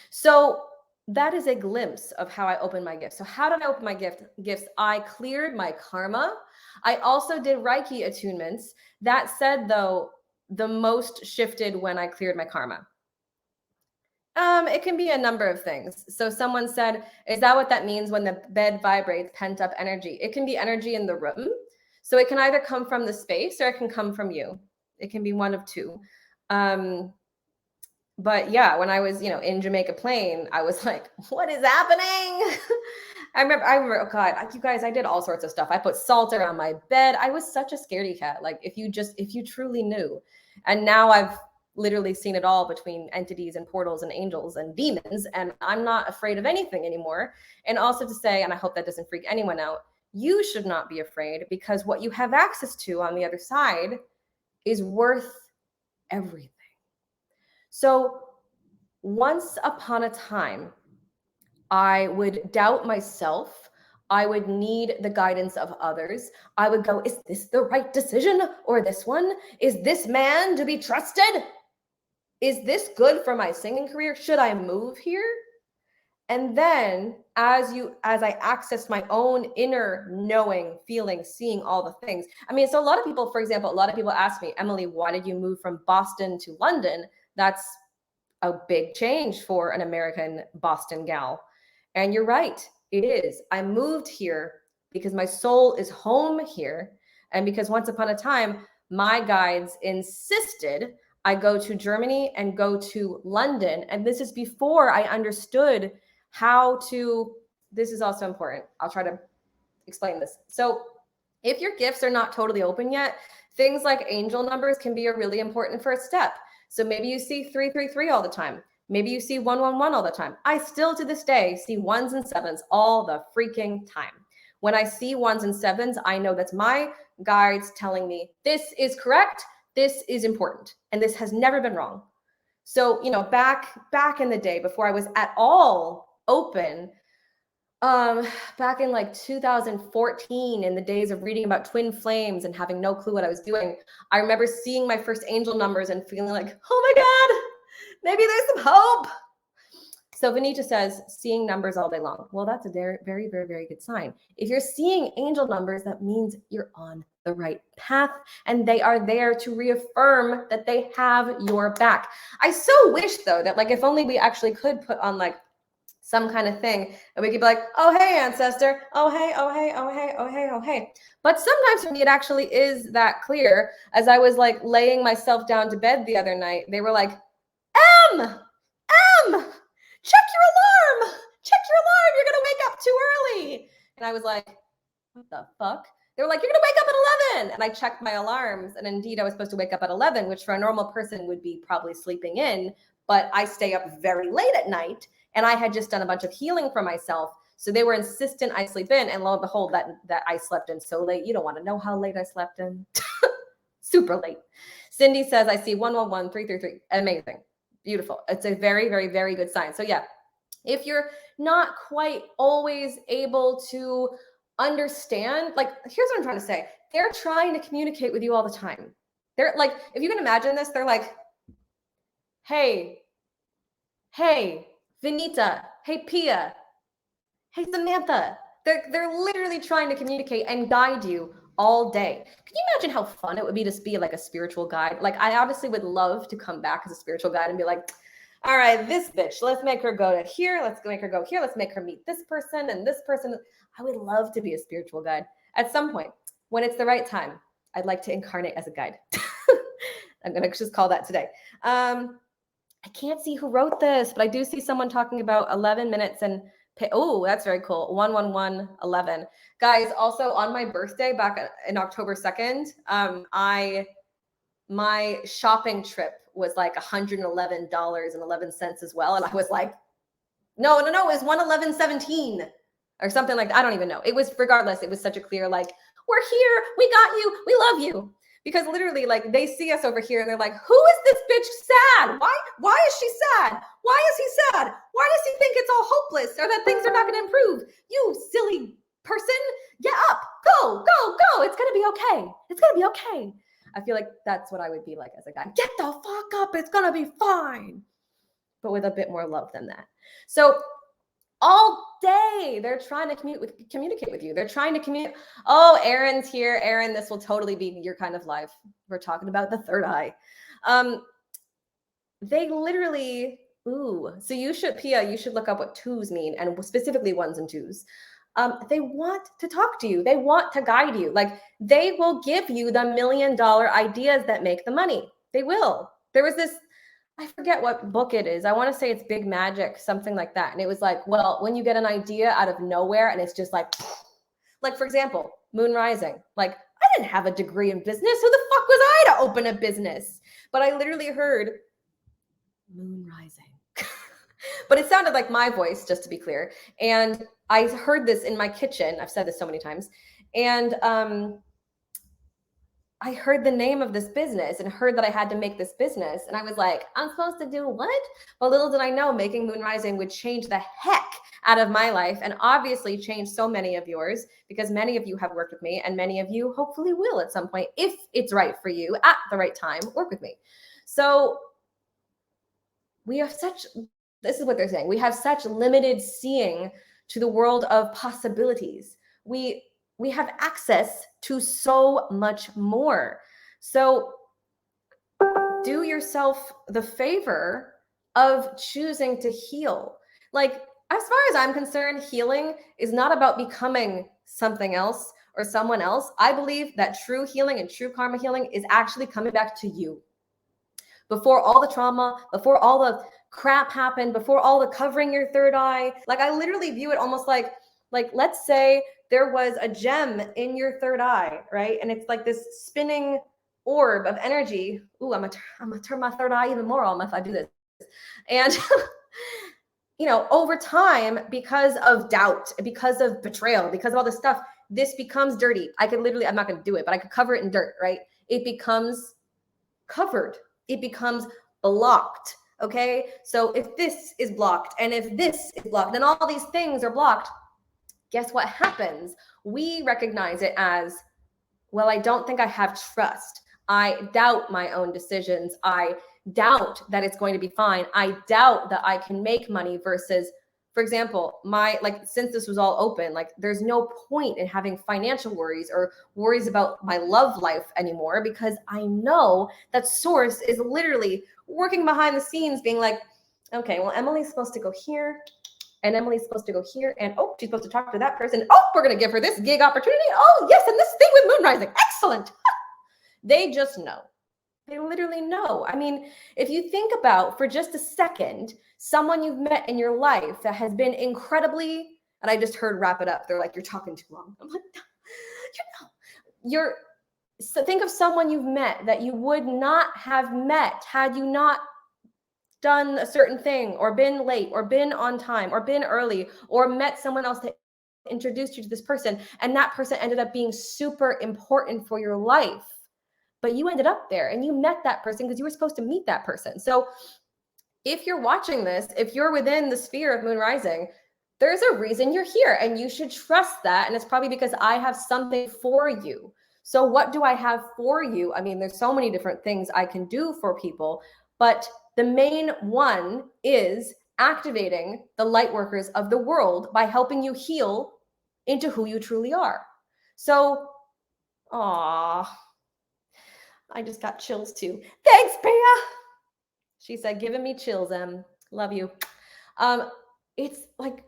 Speaker 1: So that is a glimpse of how I opened my gifts. So how did I open my gifts? I cleared my karma. I also did Reiki attunements. That said, though, the most shifted when I cleared my karma. It can be a number of things. So someone said, is that what that means when the bed vibrates, pent up energy? It can be energy in the room. So it can either come from the space or it can come from you. It can be one of two. But yeah, when I was, in Jamaica Plain, I was like, what is happening? I remember, oh God, you guys, I did all sorts of stuff. I put salt around my bed. I was such a scaredy cat. Like if you truly knew. And now I've literally seen it all between entities and portals and angels and demons. And I'm not afraid of anything anymore. And also to say, and I hope that doesn't freak anyone out, you should not be afraid because what you have access to on the other side is worth everything. So once upon a time, I would doubt myself. I would need the guidance of others. I would go, is this the right decision or this one? Is this man to be trusted? Is this good for my singing career? Should I move here? And then as I accessed my own inner knowing, feeling, seeing all the things. I mean, so a lot of people, for example, ask me, Emily, why did you move from Boston to London? That's a big change for an American Boston gal. And you're right, it is. I moved here because my soul is home here. And because once upon a time, my guides insisted I go to Germany and go to London. And this is before I understood this is also important. I'll try to explain this. So if your gifts are not totally open yet, things like angel numbers can be a really important first step. So maybe you see 333 all the time. Maybe you see 111 all the time. I still to this day see 1s and 7s all the freaking time. When I see 1s and 7s, I know that's my guides telling me this is correct, this is important, and this has never been wrong. So, back in the day before I was at all open, back in like 2014, in the days of reading about twin flames and having no clue what I was doing, I remember seeing my first angel numbers and feeling like, oh my God, maybe there's some hope. So Vanita says, seeing numbers all day long. Well, that's a very, very, very, very good sign. If you're seeing angel numbers, that means you're on the right path and they are there to reaffirm that they have your back. I so wish though that like if only we actually could put on like some kind of thing and we could be like, oh, hey, ancestor. Oh, hey, oh, hey, oh, hey, oh, hey, oh, hey. But sometimes for me, it actually is that clear. As I was like laying myself down to bed the other night, they were like, check your alarm. Check your alarm. You're going to wake up too early. And I was like, what the fuck? They were like, you're going to wake up at 11. And I checked my alarms. And indeed, I was supposed to wake up at 11, which for a normal person would be probably sleeping in. But I stay up very late at night. And I had just done a bunch of healing for myself. So they were insistent I sleep in. And lo and behold, that I slept in so late. You don't want to know how late I slept in. Super late. Cindy says, I see 111, 333. Amazing. Beautiful. It's a very, very, very good sign. So yeah, if you're not quite always able to understand, like, here's what I'm trying to say. They're trying to communicate with you all the time. They're like, if you can imagine this, they're like, hey, Vinita, hey, Pia, hey, Samantha. They're literally trying to communicate and guide you all day. Can you imagine how fun it would be to be like a spiritual guide? Like, I honestly would love to come back as a spiritual guide and be like, all right, this bitch, let's make her go to here. Let's make her go here. Let's make her meet this person and this person. I would love to be a spiritual guide at some point when it's the right time. I'd like to incarnate as a guide. I'm going to just call that today. I can't see who wrote this, but I do see someone talking about 11 minutes and oh, that's very cool. 11111. Guys, also on my birthday back in October 2nd, my shopping trip was like $111.11 as well. And I was like, no, it was 111.17 or something like that. I don't even know. It was, regardless, it was such a clear, like, we're here, we got you, we love you. Because literally, like, they see us over here and they're like, who is this bitch sad? Why is she sad? Why is he sad? Why does he think it's all hopeless or that things are not going to improve? You silly person, get up, go. It's going to be okay. It's going to be okay. I feel like that's what I would be like as a guy. Get the fuck up. It's going to be fine. But with a bit more love than that. So all day, they're trying to communicate with you. They're trying to communicate. Oh, Aaron's here. Aaron, this will totally be your kind of life. We're talking about the third eye. They literally, so you should, Pia, you should look up what twos mean, and specifically ones and twos. They want to talk to you. They want to guide you. Like, they will give you the $1 million ideas that make the money. They will. There was this, I forget what book it is. I want to say it's Big Magic, something like that. And it was like, well, when you get an idea out of nowhere and it's just like for example, moon rising. Like, I didn't have a degree in business. Who the fuck was I to open a business? But I literally heard moon rising. But it sounded like my voice, just to be clear. And I heard this in my kitchen. I've said this so many times. And I heard the name of this business and heard that I had to make this business. And I was like, I'm supposed to do what? Well, little did I know making Moon Rising would change the heck out of my life, and obviously change so many of yours, because many of you have worked with me and many of you hopefully will at some point, if it's right for you at the right time, work with me. So we have this is what they're saying. We have such limited seeing to the world of possibilities. We have access to so much more. So do yourself the favor of choosing to heal. Like, as far as I'm concerned, healing is not about becoming something else or someone else. I believe that true healing and true karma healing is actually coming back to you. Before all the trauma, before all the crap happened, before all the covering your third eye. Like, I literally view it almost like let's say there was a gem in your third eye, right? And it's like this spinning orb of energy. Ooh, I'm gonna turn my third eye even more on if I do this. And you know, over time, because of doubt, because of betrayal, because of all this stuff, this becomes dirty. I could literally, I'm not gonna do it, but I could cover it in dirt, right? It becomes covered. It becomes blocked. Okay. So if this is blocked and if this is blocked, then all these things are blocked. Guess what happens? We recognize it as, well, I don't think I have trust. I doubt my own decisions. I doubt that it's going to be fine. I doubt that I can make money versus, for example, since this was all open, like, there's no point in having financial worries or worries about my love life anymore, because I know that source is literally working behind the scenes being like, okay, well, Emily's supposed to go here and Emily's supposed to go here, and oh, she's supposed to talk to that person. Oh, we're going to give her this gig opportunity. Oh, yes, and this thing with Moon Rising. Excellent. They just know. They literally know. I mean, if you think about for just a second, someone you've met in your life that has been incredibly, and I just heard wrap it up. They're like, you're talking too long. I'm like, so think of someone you've met that you would not have met had you not done a certain thing, or been late, or been on time, or been early, or met someone else that introduced you to this person, and that person ended up being super important for your life. But you ended up there and you met that person because you were supposed to meet that person. So if you're watching this, if you're within the sphere of moon rising, there's a reason you're here and you should trust that. And it's probably because I have something for you. So what do I have for you? I mean, there's so many different things I can do for people, but the main one is activating the light workers of the world by helping you heal into who you truly are. So, I just got chills too. Thanks, Bea. She said, giving me chills, love you. It's like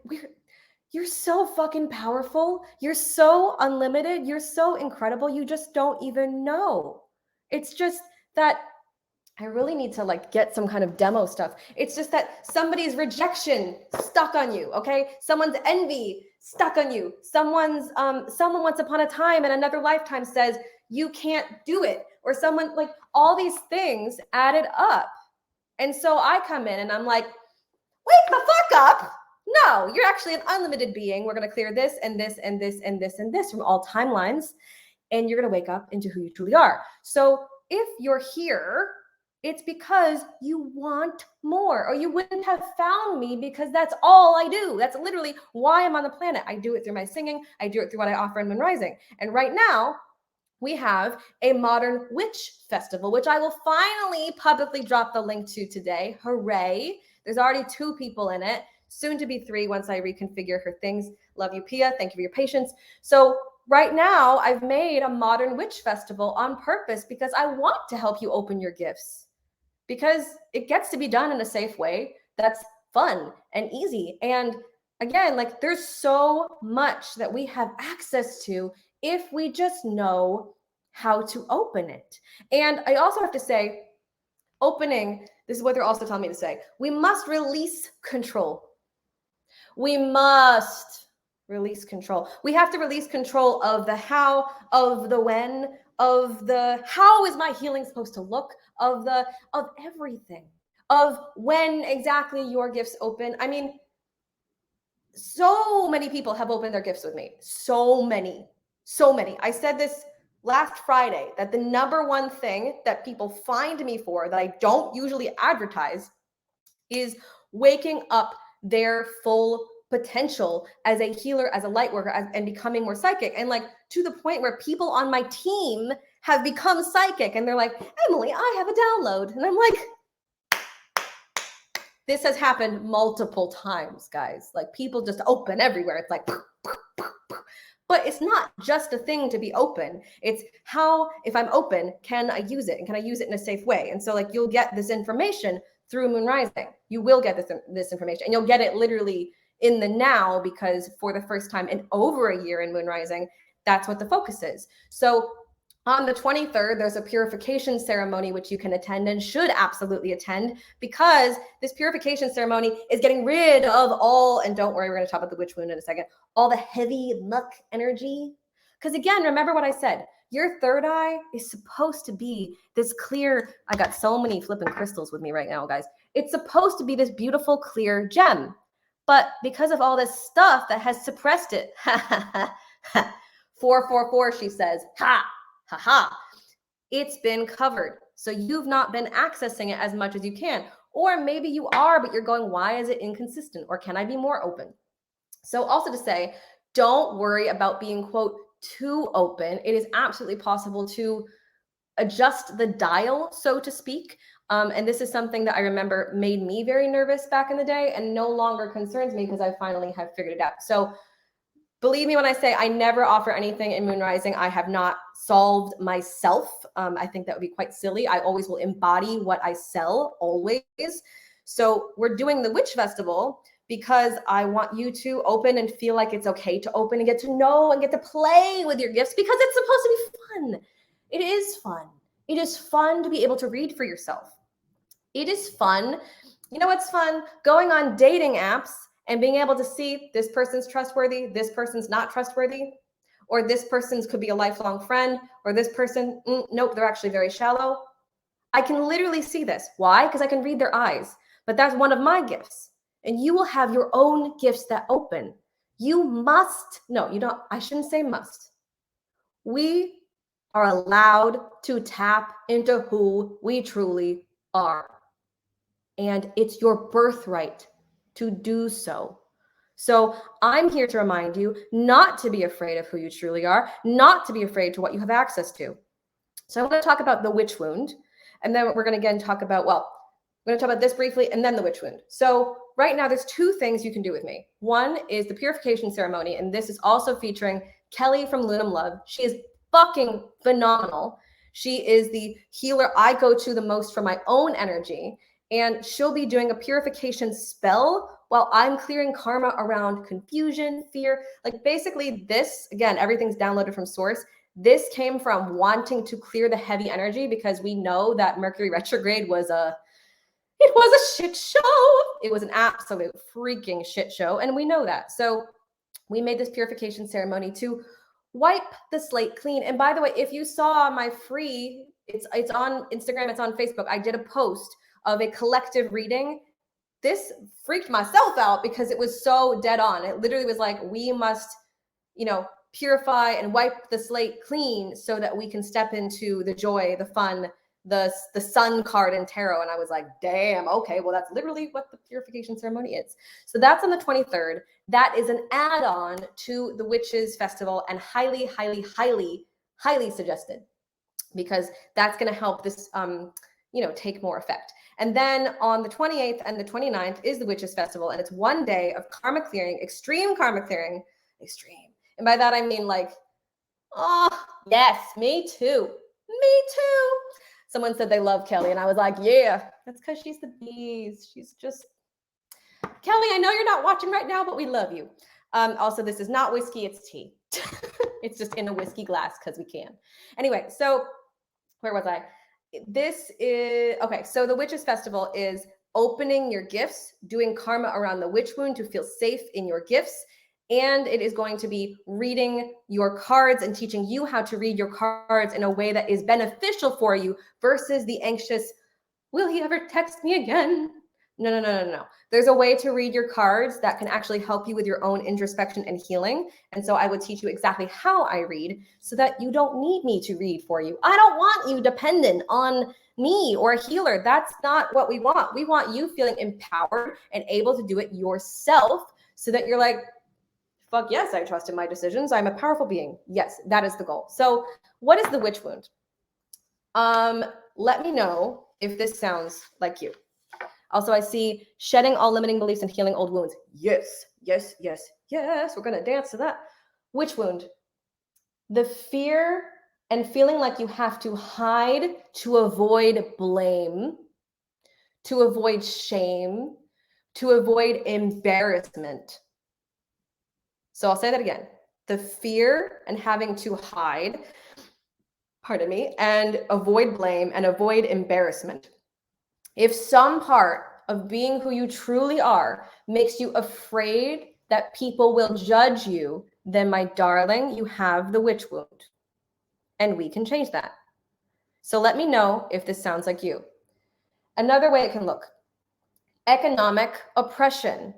Speaker 1: you're so fucking powerful. You're so unlimited. You're so incredible. You just don't even know. It's just that I really need to like get some kind of demo stuff. It's just that somebody's rejection stuck on you, okay? Someone's envy stuck on you. Someone once upon a time in another lifetime says you can't do it, or someone, like, all these things added up. And so I come in and I'm like, wake the fuck up. No, you're actually an unlimited being. We're going to clear this and this and this and this and this from all timelines. And you're going to wake up into who you truly are. So if you're here, it's because you want more, or you wouldn't have found me, because that's all I do. That's literally why I'm on the planet. I do it through my singing. I do it through what I offer in Moon Rising. And right now, we have a modern witch festival, which I will finally publicly drop the link to today. Hooray. There's already 2 people in it, soon to be 3 once I reconfigure her things. Love you, Pia. Thank you for your patience. So right now, I've made a modern witch festival on purpose because I want to help you open your gifts, because it gets to be done in a safe way that's fun and easy. And again, like, there's so much that we have access to if we just know how to open it. And I also have to say, opening, this is what they're also telling me to say, we must release control. We must release control. We have to release control of the how, of the when, of the how is my healing supposed to look, of everything, of when exactly your gifts open. I mean, so many people have opened their gifts with me. So many. I said this last Friday, that the number one thing that people find me for that I don't usually advertise is waking up their full potential as a healer, as a light worker, and becoming more psychic. And like, to the point where people on my team have become psychic and they're like, Emily, I have a download. And I'm like, this has happened multiple times, guys. Like, people just open everywhere. It's like, but it's not just a thing to be open. It's how, if I'm open, can I use it? And can I use it in a safe way? And so, like, you'll get this information through Moon Rising. You will get this information, and you'll get it literally in the now, because for the first time in over a year in Moon Rising, that's what the focus is. So on the 23rd, there's a purification ceremony, which you can attend and should absolutely attend, because this purification ceremony is getting rid of all, and don't worry, we're going to talk about the witch wound in a second, all the heavy muck energy. Because again, remember what I said, your third eye is supposed to be this clear, I got so many flipping crystals with me right now, guys. It's supposed to be this beautiful, clear gem. But because of all this stuff that has suppressed it, 444, she says, it's been covered. So you've not been accessing it as much as you can. Or maybe you are, but you're going, why is it inconsistent? Or can I be more open? So also to say, don't worry about being, quote, too open. It is absolutely possible to adjust the dial, so to speak. And this is something that I remember made me very nervous back in the day and no longer concerns me because I finally have figured it out. So believe me when I say I never offer anything in Moon Rising I have not solved myself. I think that would be quite silly. I always will embody what I sell, always. So we're doing the Witch Festival because I want you to open and feel like it's okay to open and get to know and get to play with your gifts, because it's supposed to be fun. It is fun. It is fun to be able to read for yourself. It is fun. You know what's fun? Going on dating apps and being able to see this person's trustworthy, this person's not trustworthy, or this person's could be a lifelong friend, or this person, nope, they're actually very shallow. I can literally see this. Why? Because I can read their eyes. But that's one of my gifts. And you will have your own gifts that open. You must, no, you don't, I shouldn't say must. We are allowed to tap into who we truly are. and it's your birthright to do so. So I'm here to remind you not to be afraid of who you truly are, not to be afraid to what you have access to. So I want to talk about the witch wound, and then we're going to again talk about, well, I'm going to talk about this briefly and then the witch wound. So right now there's two things you can do with me. One is the Purification Ceremony, and this is also featuring Kelly from Lunam Love. She is fucking phenomenal. She is the healer I go to the most for my own energy, and she'll be doing a purification spell while I'm clearing karma around confusion, fear. Like basically this, again, everything's downloaded from source. This came from wanting to clear the heavy energy because we know that Mercury retrograde was a shit show. It was an absolute freaking shit show, and we know that. So we made this purification ceremony to wipe the slate clean. And by the way, if you saw my free, it's on Instagram, it's on Facebook, I did a post of a collective reading. This freaked myself out because it was so dead on. It literally was like, we must, purify and wipe the slate clean so that we can step into the joy, the fun, the sun card in tarot. And I was like, damn, okay, well, that's literally what the purification ceremony is. So that's on the 23rd. That is an add-on to the Witches Festival, and highly, highly, highly, highly suggested, because that's going to help this, take more effect. And then on the 28th and the 29th is the Witches Festival, and it's one day of karma clearing, extreme karma clearing, extreme. And by that, I mean like, oh, yes, me too. Me too. Someone said they love Kelly, and I was like, yeah, that's because she's the bees. She's just, Kelly, I know you're not watching right now, but we love you. Also, this is not whiskey, it's tea. It's just in a whiskey glass because we can. Anyway, so where was I? This is, okay, so the Witches Festival is opening your gifts, doing karma around the witch wound to feel safe in your gifts. And it is going to be reading your cards and teaching you how to read your cards in a way that is beneficial for you versus the anxious, will he ever text me again? No. There's a way to read your cards that can actually help you with your own introspection and healing. And so I would teach you exactly how I read so that you don't need me to read for you. I don't want you dependent on me or a healer. That's not what we want. We want you feeling empowered and able to do it yourself so that you're like, fuck yes, I trust in my decisions. I'm a powerful being. Yes, that is the goal. So what is the witch wound? Let me know if this sounds like you. Also, I see shedding all limiting beliefs and healing old wounds. Yes. We're going to dance to that. Witch wound. The fear and feeling like you have to hide to avoid blame, to avoid shame, to avoid embarrassment. So I'll say that again. The fear and having to hide, and avoid blame and avoid embarrassment. If some part of being who you truly are makes you afraid that people will judge you, then my darling, you have the witch wound. And we can change that. So let me know if this sounds like you. Another way it can look. Economic oppression.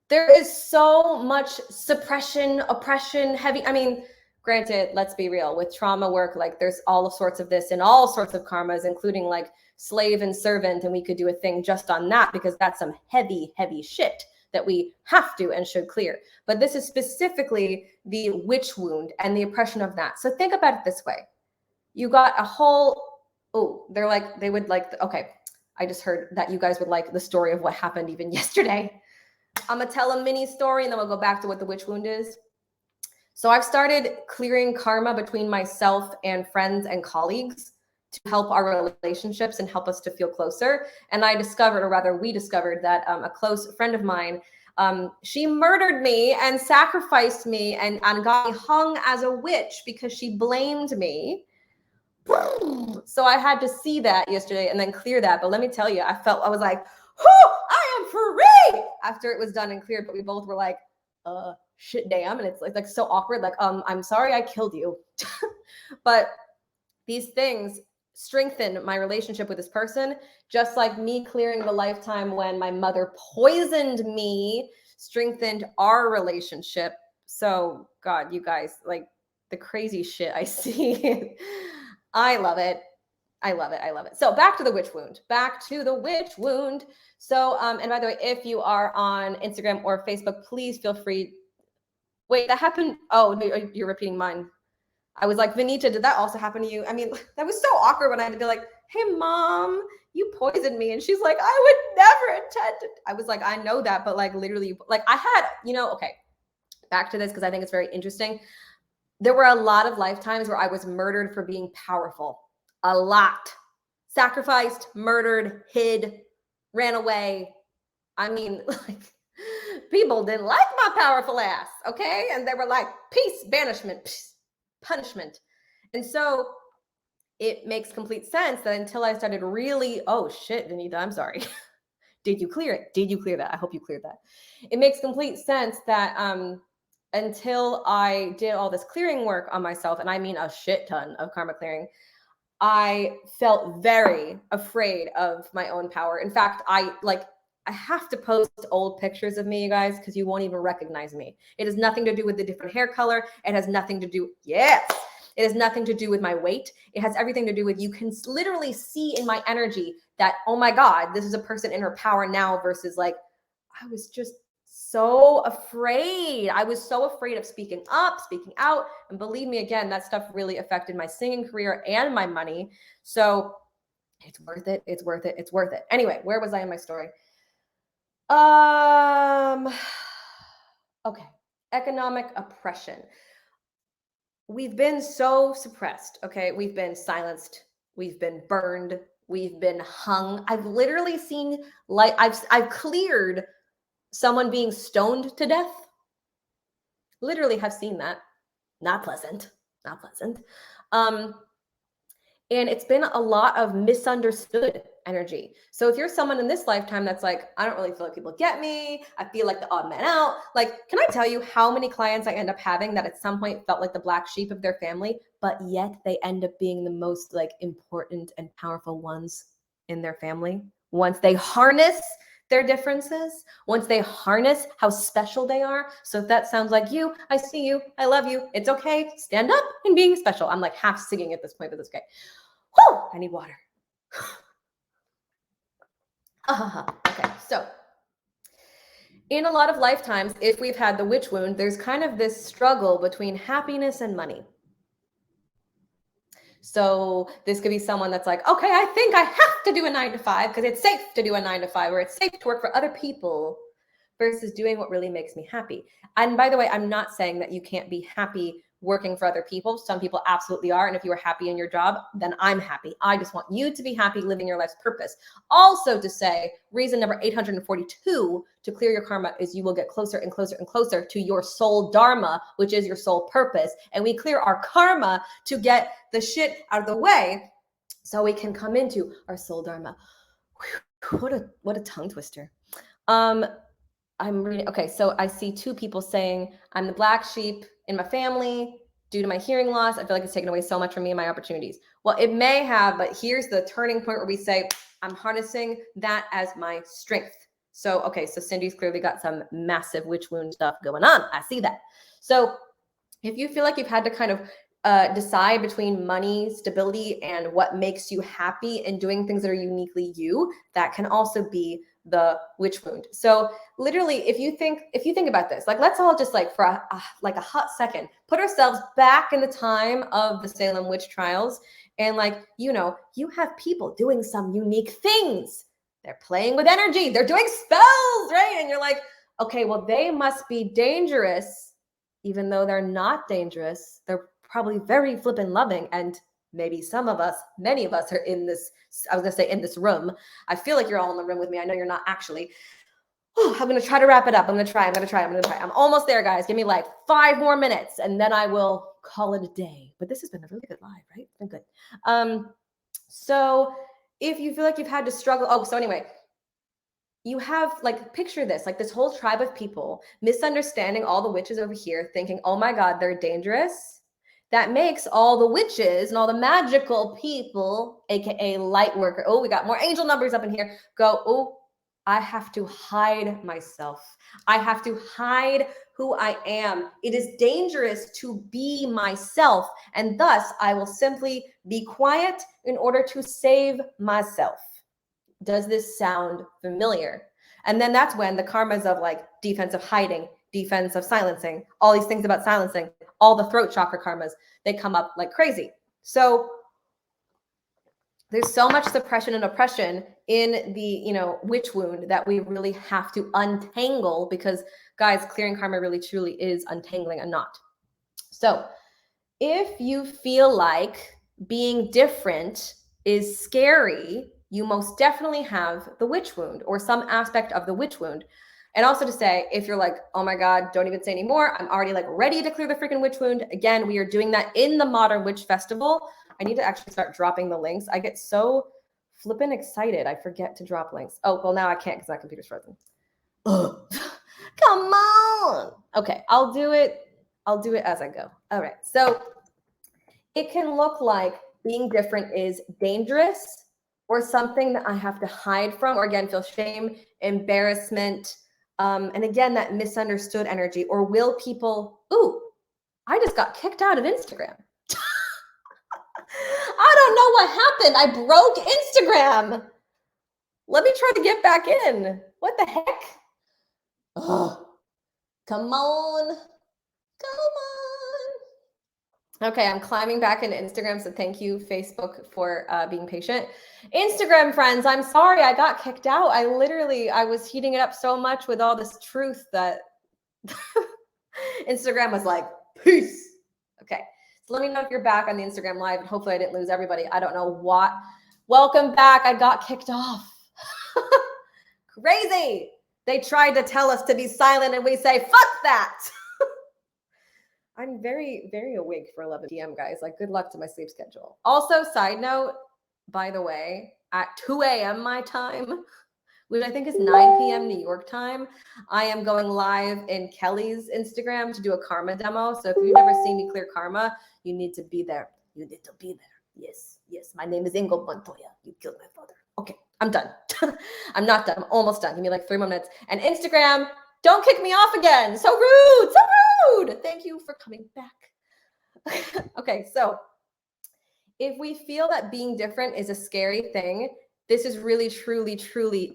Speaker 1: There is so much suppression, oppression, heavy. I mean, granted, let's be real, with trauma work, like there's all sorts of this and all sorts of karmas, including like slave and servant. And we could do a thing just on that because that's some heavy, heavy shit that we have to and should clear. But this is specifically the witch wound and the oppression of that. So think about it this way. You got a whole, okay, I just heard that you guys would like the story of what happened even yesterday. I'm going to tell a mini story and then we'll go back to what the witch wound is. So I've started clearing karma between myself and friends and colleagues to help our relationships and help us to feel closer. And I discovered, or rather we discovered, that a close friend of mine, she murdered me and sacrificed me and got me hung as a witch because she blamed me. So I had to see that yesterday and then clear that. But let me tell you, I was like, whoo, I am free after it was done and cleared. But we both were like, shit, damn. And it's like so awkward. Like, I'm sorry I killed you. But these things strengthened my relationship with this person, just like me clearing the lifetime when my mother poisoned me strengthened our relationship. So God, you guys, like the crazy shit I see. I love it. I love it. I love it. So back to the witch wound. Back to the witch wound. So, and by the way, if you are on Instagram or Facebook, please feel free. Wait, that happened. Oh, no, you're repeating mine. I was like, Vanita, did that also happen to you? I mean, that was so awkward when I had to be like, hey, mom, you poisoned me. And she's like, I would never intend to. I was like, I know that, but like literally, like I had, okay, back to this because I think it's very interesting. There were a lot of lifetimes where I was murdered for being powerful. A lot. Sacrificed, murdered, hid, ran away. I mean, like, people didn't like my powerful ass, okay? And they were like, peace, banishment, peace, punishment. And so it makes complete sense that until I started really, oh shit, Vanita, I'm sorry. Did you clear it? Did you clear that? I hope you cleared that. It makes complete sense that until I did all this clearing work on myself, and I mean a shit ton of karma clearing, I felt very afraid of my own power. In fact, I have to post old pictures of me, you guys, because you won't even recognize me. It has nothing to do with the different hair color. It has nothing to do, yes, it has nothing to do with my weight. It has everything to do with, you can literally see in my energy that, oh my God, this is a person in her power now versus like, I was just so afraid. I was so afraid of speaking up, speaking out. And believe me, again, that stuff really affected my singing career and my money. So it's worth it. It's worth it. It's worth it. Anyway, where was I in my story? Okay. Economic oppression. We've been so suppressed. Okay. We've been silenced. We've been burned. We've been hung. I've literally seen, like, I've cleared someone being stoned to death. Literally have seen that. Not pleasant. Not pleasant. And it's been a lot of misunderstood energy. So if you're someone in this lifetime that's like, I don't really feel like people get me, I feel like the odd man out. Like, can I tell you how many clients I end up having that at some point felt like the black sheep of their family, but yet they end up being the most like important and powerful ones in their family once they harness their differences, once they harness how special they are. So if that sounds like you, I see you, I love you, it's okay, stand up and being special. I'm like half singing at this point, but it's okay. Whew, I need water. Okay, so in a lot of lifetimes, if we've had the witch wound, there's kind of this struggle between happiness and money. So this could be someone that's like, okay, I think I have to do a 9 to 5 because it's safe to do a 9 to 5, or it's safe to work for other people versus doing what really makes me happy. And by the way, I'm not saying that you can't be happy working for other people. Some people absolutely are. And if you are happy in your job, then I'm happy. I just want you to be happy living your life's purpose. Also to say, reason number 842 to clear your karma is you will get closer and closer and closer to your soul dharma, which is your soul purpose. And we clear our karma to get the shit out of the way so we can come into our soul dharma. Whew, what a tongue twister. I'm reading. Okay, so I see two people saying, I'm the black sheep in my family due to my hearing loss. I feel like it's taken away so much from me and my opportunities. Well, it may have, but here's the turning point where we say, I'm harnessing that as my strength. So, okay, so Cindy's clearly got some massive witch wound stuff going on. I see that. So if you feel like you've had to kind of decide between money, stability, and what makes you happy and doing things that are uniquely you, that can also be the witch wound. So literally, if you think about this, like, let's all just like for a hot second, put ourselves back in the time of the Salem witch trials. And like, you have people doing some unique things. They're playing with energy. They're doing spells, right? And you're like, okay, well, they must be dangerous, even though they're not dangerous. They're probably very flippin' loving. And maybe many of us are in this, I was going to say in this room. I feel like you're all in the room with me. I know you're not actually. I'm going to try to wrap it up. I'm going to try. I'm almost there, guys. Give me like 5 more minutes and then I will call it a day. But this has been a really good live, right? It's been good. So if you feel like you've had to struggle. So anyway, you have, like, picture this, like this whole tribe of people misunderstanding all the witches over here, thinking, oh my God, they're dangerous. That makes all the witches and all the magical people, AKA light worker. Oh, we got more angel numbers up in here. Go, oh, I have to hide myself. I have to hide who I am. It is dangerous to be myself, and thus I will simply be quiet in order to save myself. Does this sound familiar? And then that's when the karmas of like defense of hiding, defense of silencing, all these things about silencing, all the throat chakra karmas, they come up like crazy. So there's so much suppression and oppression in the, witch wound that we really have to untangle, because guys, clearing karma really truly is untangling a knot. So if you feel like being different is scary, you most definitely have the witch wound or some aspect of the witch wound. And also to say, if you're like, oh my God, don't even say anymore, I'm already like ready to clear the freaking witch wound. Again, we are doing that in the Modern Witch Festival. I need to actually start dropping the links. I get so flippin' excited. I forget to drop links. Oh, well, now I can't because my computer's frozen. Ugh. Come on. Okay, I'll do it as I go. All right. So it can look like being different is dangerous or something that I have to hide from, or again, feel shame, embarrassment, and again, that misunderstood energy. Or will people, ooh, I just got kicked out of Instagram. I don't know what happened. I broke Instagram. Let me try to get back in. What the heck? Oh, come on. Okay, I'm climbing back into Instagram, so thank you, Facebook, for being patient. Instagram friends, I'm sorry I got kicked out. I was heating it up so much with all this truth that Instagram was like, peace. Okay, so let me know if you're back on the Instagram live. Hopefully I didn't lose everybody. I don't know what. Welcome back. I got kicked off. Crazy. They tried to tell us to be silent and we say, fuck that. I'm very, very awake for 11 p.m., guys. Like, good luck to my sleep schedule. Also, side note, by the way, at 2 a.m. my time, which I think is 9 p.m. New York time, I am going live in Kelly's Instagram to do a karma demo. So if you've never seen me clear karma, you need to be there. You need to be there. Yes, yes. My name is Ingo Montoya. You killed my father. Okay, I'm done. I'm not done. I'm almost done. Give me like 3 more minutes. And Instagram, don't kick me off again. So rude. So rude. Thank you for coming back. Okay, so if we feel that being different is a scary thing, this is really, truly, truly,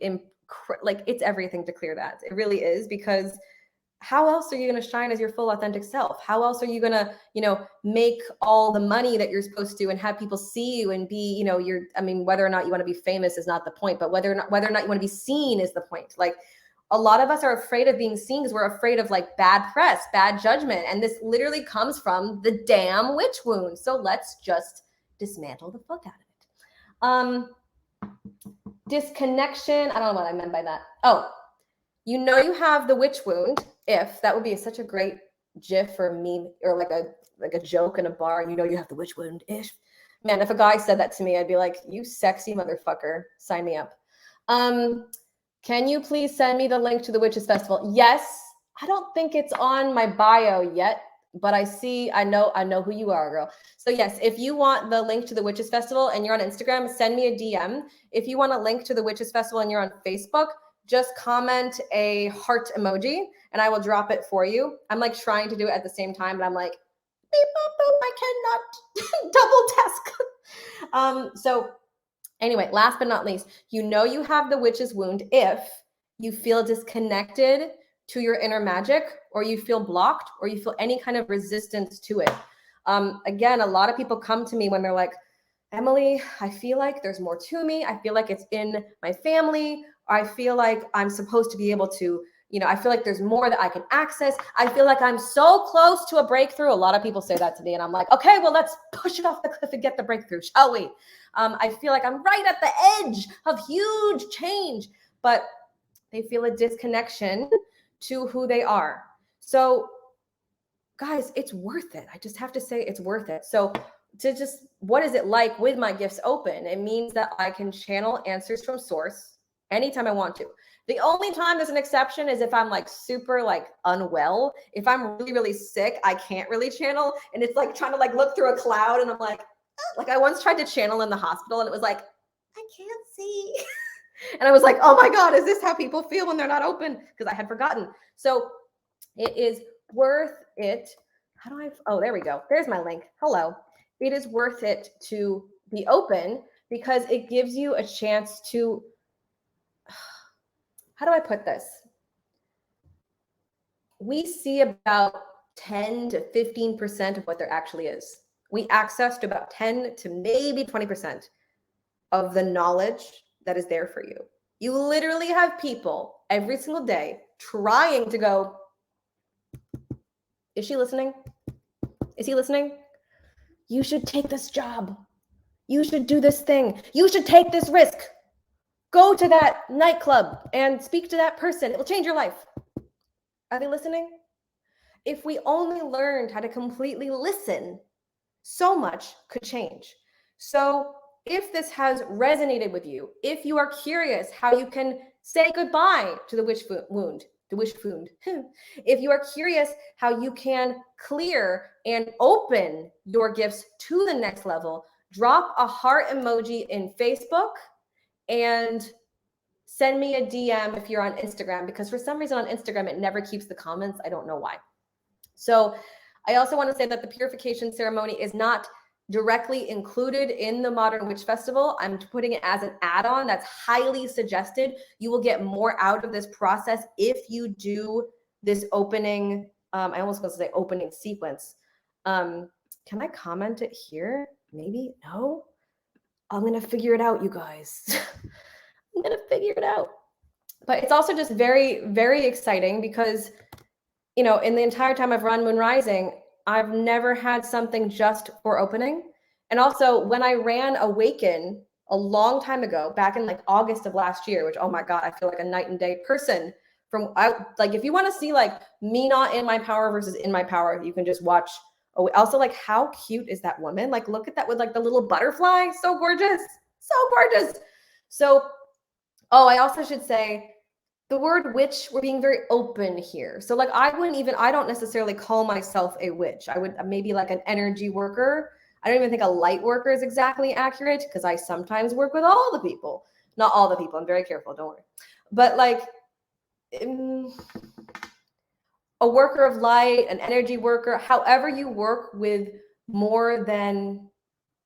Speaker 1: like, it's everything to clear that. It really is, because how else are you going to shine as your full authentic self? How else are you going to, make all the money that you're supposed to and have people see you and be, whether or not you want to be famous is not the point, but whether or not you want to be seen is the point. Like, a lot of us are afraid of being seen because we're afraid of like bad press, bad judgment. And this literally comes from the damn witch wound. So let's just dismantle the fuck out of it. Disconnection. I don't know what I meant by that. Oh, you have the witch wound. If that would be such a great gif or meme or like a joke in a bar, you have the witch wound. Ish. Man, if a guy said that to me, I'd be like, you sexy motherfucker, sign me up. Can you please send me the link to the Witches Festival? Yes. I don't think it's on my bio yet, but I know who you are, girl. So yes, if you want the link to the Witches Festival and you're on Instagram, send me a DM. If you want a link to the Witches Festival and you're on Facebook, just comment a heart emoji and I will drop it for you. I'm like trying to do it at the same time, but I'm like, beep, boop, boop, I cannot double task. So anyway, last but not least, you have the witch's wound if you feel disconnected to your inner magic, or you feel blocked, or you feel any kind of resistance to it. Again, a lot of people come to me when they're like, Emily, I feel like there's more to me. I feel like it's in my family. Or I feel like I'm supposed to be able to, I feel like there's more that I can access. I feel like I'm so close to a breakthrough. A lot of people say that to me and I'm like, okay, well, let's push it off the cliff and get the breakthrough, shall we? I feel like I'm right at the edge of huge change, but they feel a disconnection to who they are. So guys, it's worth it. I just have to say it's worth it. So what is it like with my gifts open? It means that I can channel answers from source anytime I want to. The only time there's an exception is if I'm like super like unwell. If I'm really, really sick, I can't really channel. And it's like trying to like look through a cloud and I'm like I once tried to channel in the hospital and it was like, I can't see. And I was like, oh my God, is this how people feel when they're not open? Because I had forgotten. So it is worth it. Oh, there we go. There's my link. Hello. It is worth it to be open because it gives you a chance to, how do I put this? We see about 10 to 15% of what there actually is. We access to about 10 to maybe 20% of the knowledge that is there for you. You literally have people every single day trying to go, is she listening? Is he listening? You should take this job. You should do this thing. You should take this risk. Go to that nightclub and speak to that person. It will change your life. Are they listening? If we only learned how to completely listen, so much could change. So if this has resonated with you, if you are curious how you can say goodbye to the wish wound, if you are curious how you can clear and open your gifts to the next level, drop a heart emoji in Facebook and send me a DM if you're on Instagram, because for some reason on Instagram, it never keeps the comments. I don't know why. So I also want to say that the Purification Ceremony is not directly included in the Modern Witch Festival. I'm putting it as an add-on that's highly suggested. You will get more out of this process if you do this opening. I almost supposed to say opening sequence. Can I comment it here? Maybe? No? I'm going to figure it out, you guys. I'm going to figure it out. But it's also just very, very exciting because, you know, in the entire time I've run Moon Rising, I've never had something just for opening. And also when I ran Awaken a long time ago, back in like August of last year, which, oh my God, I feel like a night and day person like, if you want to see like me not in my power versus in my power, you can just watch. Oh, also like, how cute is that woman? Like, look at that with like the little butterfly. So gorgeous. So gorgeous. So, oh, I also should say, the word witch, we're being very open here. So like, I don't necessarily call myself a witch. I would maybe like an energy worker. I don't even think a light worker is exactly accurate because I sometimes work with all the people. Not all the people. I'm very careful. Don't worry. But like a worker of light, an energy worker, however you work with more than,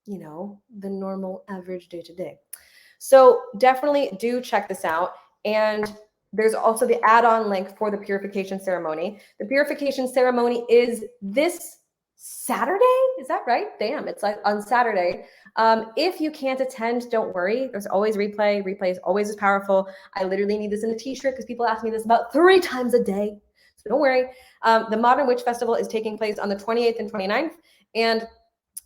Speaker 1: you know, the normal average day to day. So definitely do check this out. And there's also the add-on link for the Purification Ceremony. The Purification Ceremony is this Saturday. Is that right? Damn, it's like on Saturday. If you can't attend, don't worry. There's always replay. Replay is always as powerful. I literally need this in a t-shirt because people ask me this about 3 times a day. So don't worry. The Modern Witch Festival is taking place on the 28th and 29th. And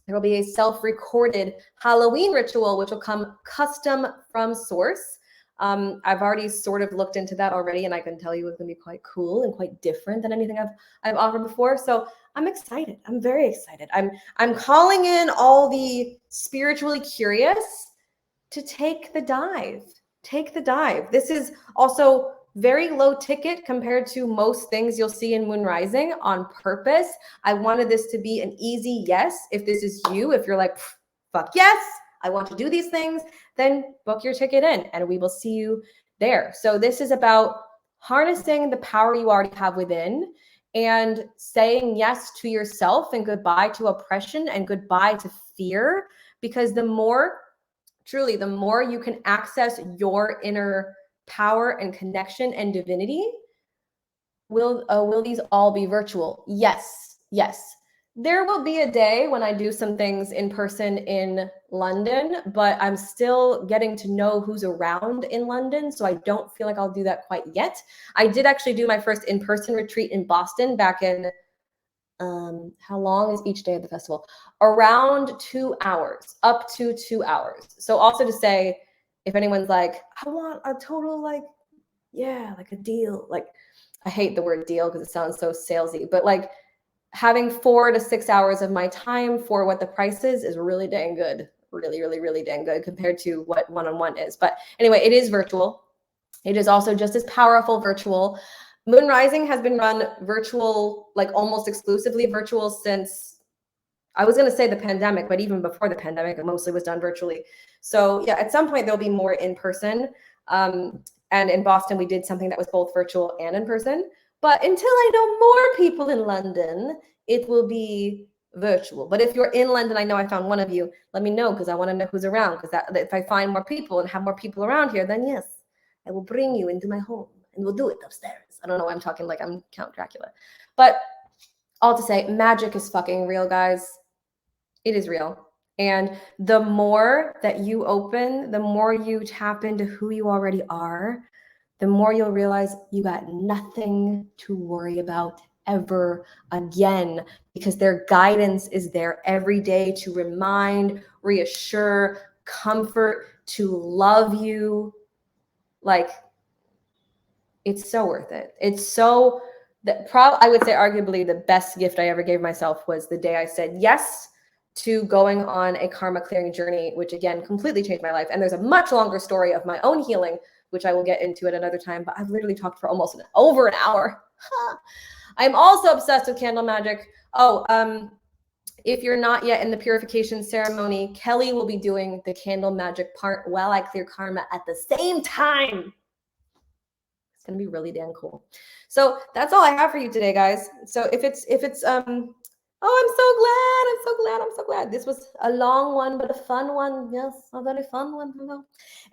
Speaker 1: there will be a self-recorded Halloween ritual, which will come custom from source. I've already sort of looked into that already, and I can tell you it's going to be quite cool and quite different than anything I've offered before. So I'm excited. I'm very excited. I'm calling in all the spiritually curious to take the dive. Take the dive. This is also very low ticket compared to most things you'll see in Moon Rising on purpose. I wanted this to be an easy yes. If this is you, if you're like, fuck yes, I want to do these things, then book your ticket in and we will see you there. So this is about harnessing the power you already have within and saying yes to yourself and goodbye to oppression and goodbye to fear, because the more you can access your inner power and connection and divinity, will these all be virtual? Yes. There will be a day when I do some things in person in London, but I'm still getting to know who's around in London, so I don't feel like I'll do that quite yet. I did actually do my first in-person retreat in Boston back in, how long is each day of the festival? Around 2 hours, up to 2 hours. So also to say, if anyone's like, I want a total, like, yeah, like a deal. Like, I hate the word deal because it sounds so salesy, but like having 4 to 6 hours of my time for what the price is really dang good. Really dang good compared to what one-on-one is. But anyway, it is virtual. It is also just as powerful virtual. Moon Rising has been run virtual, like almost exclusively virtual since, I was going to say the pandemic, but even before the pandemic, it mostly was done virtually. So yeah, at some point there'll be more in person. And in Boston, we did something that was both virtual and in person. But until I know more people in London, it will be virtual. But if you're in London, I know I found one of you, let me know, because I want to know who's around. Because if I find more people and have more people around here, then yes, I will bring you into my home and we'll do it upstairs. I don't know why I'm talking like I'm Count Dracula. But all to say, magic is fucking real, guys. It is real. And the more that you open, the more you tap into who you already are, the more you'll realize you got nothing to worry about ever again, because their guidance is there every day to remind, reassure, comfort, to love you. Like, it's so worth it. It's so I would say arguably the best gift I ever gave myself was the day I said yes to going on a karma clearing journey, which again completely changed my life. And there's a much longer story of my own healing, which I will get into at another time, but I've literally talked for almost over an hour. I'm also obsessed with candle magic. If you're not yet in the purification ceremony, Kelly will be doing the candle magic part while I clear karma at the same time. It's gonna be really damn cool. So that's all I have for you today, guys. So if it's I'm so glad. This was a long one, but a fun one. Yes, a very fun one.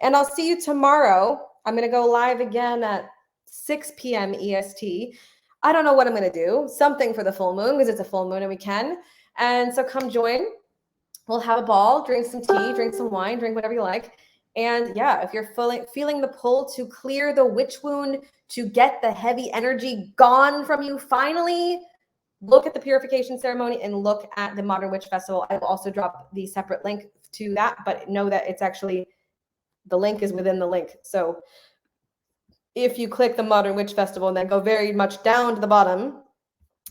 Speaker 1: And I'll see you tomorrow. I'm gonna go live again at 6 p.m. EST. I don't know what I'm gonna do. Something for the full moon, because it's a full moon and we can. And so come join. We'll have a ball, drink some tea, drink some wine, drink whatever you like. And yeah, if you're feeling the pull to clear the witch wound, to get the heavy energy gone from you finally, look at the purification ceremony and look at the Modern Witch Festival. I will also drop the separate link to that, but know that it's actually, the link is within the link. So if you click the Modern Witch Festival and then go very much down to the bottom,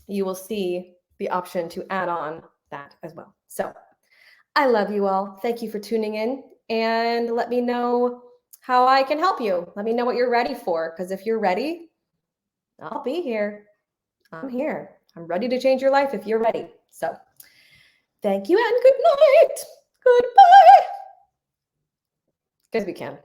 Speaker 1: you will see the option to add on that as well. So I love you all. Thank you for tuning in, and let me know how I can help you. Let me know what you're ready for, because if you're ready, I'll be here. I'm here. I'm ready to change your life if you're ready. So thank you and good night. Goodbye. Because we can.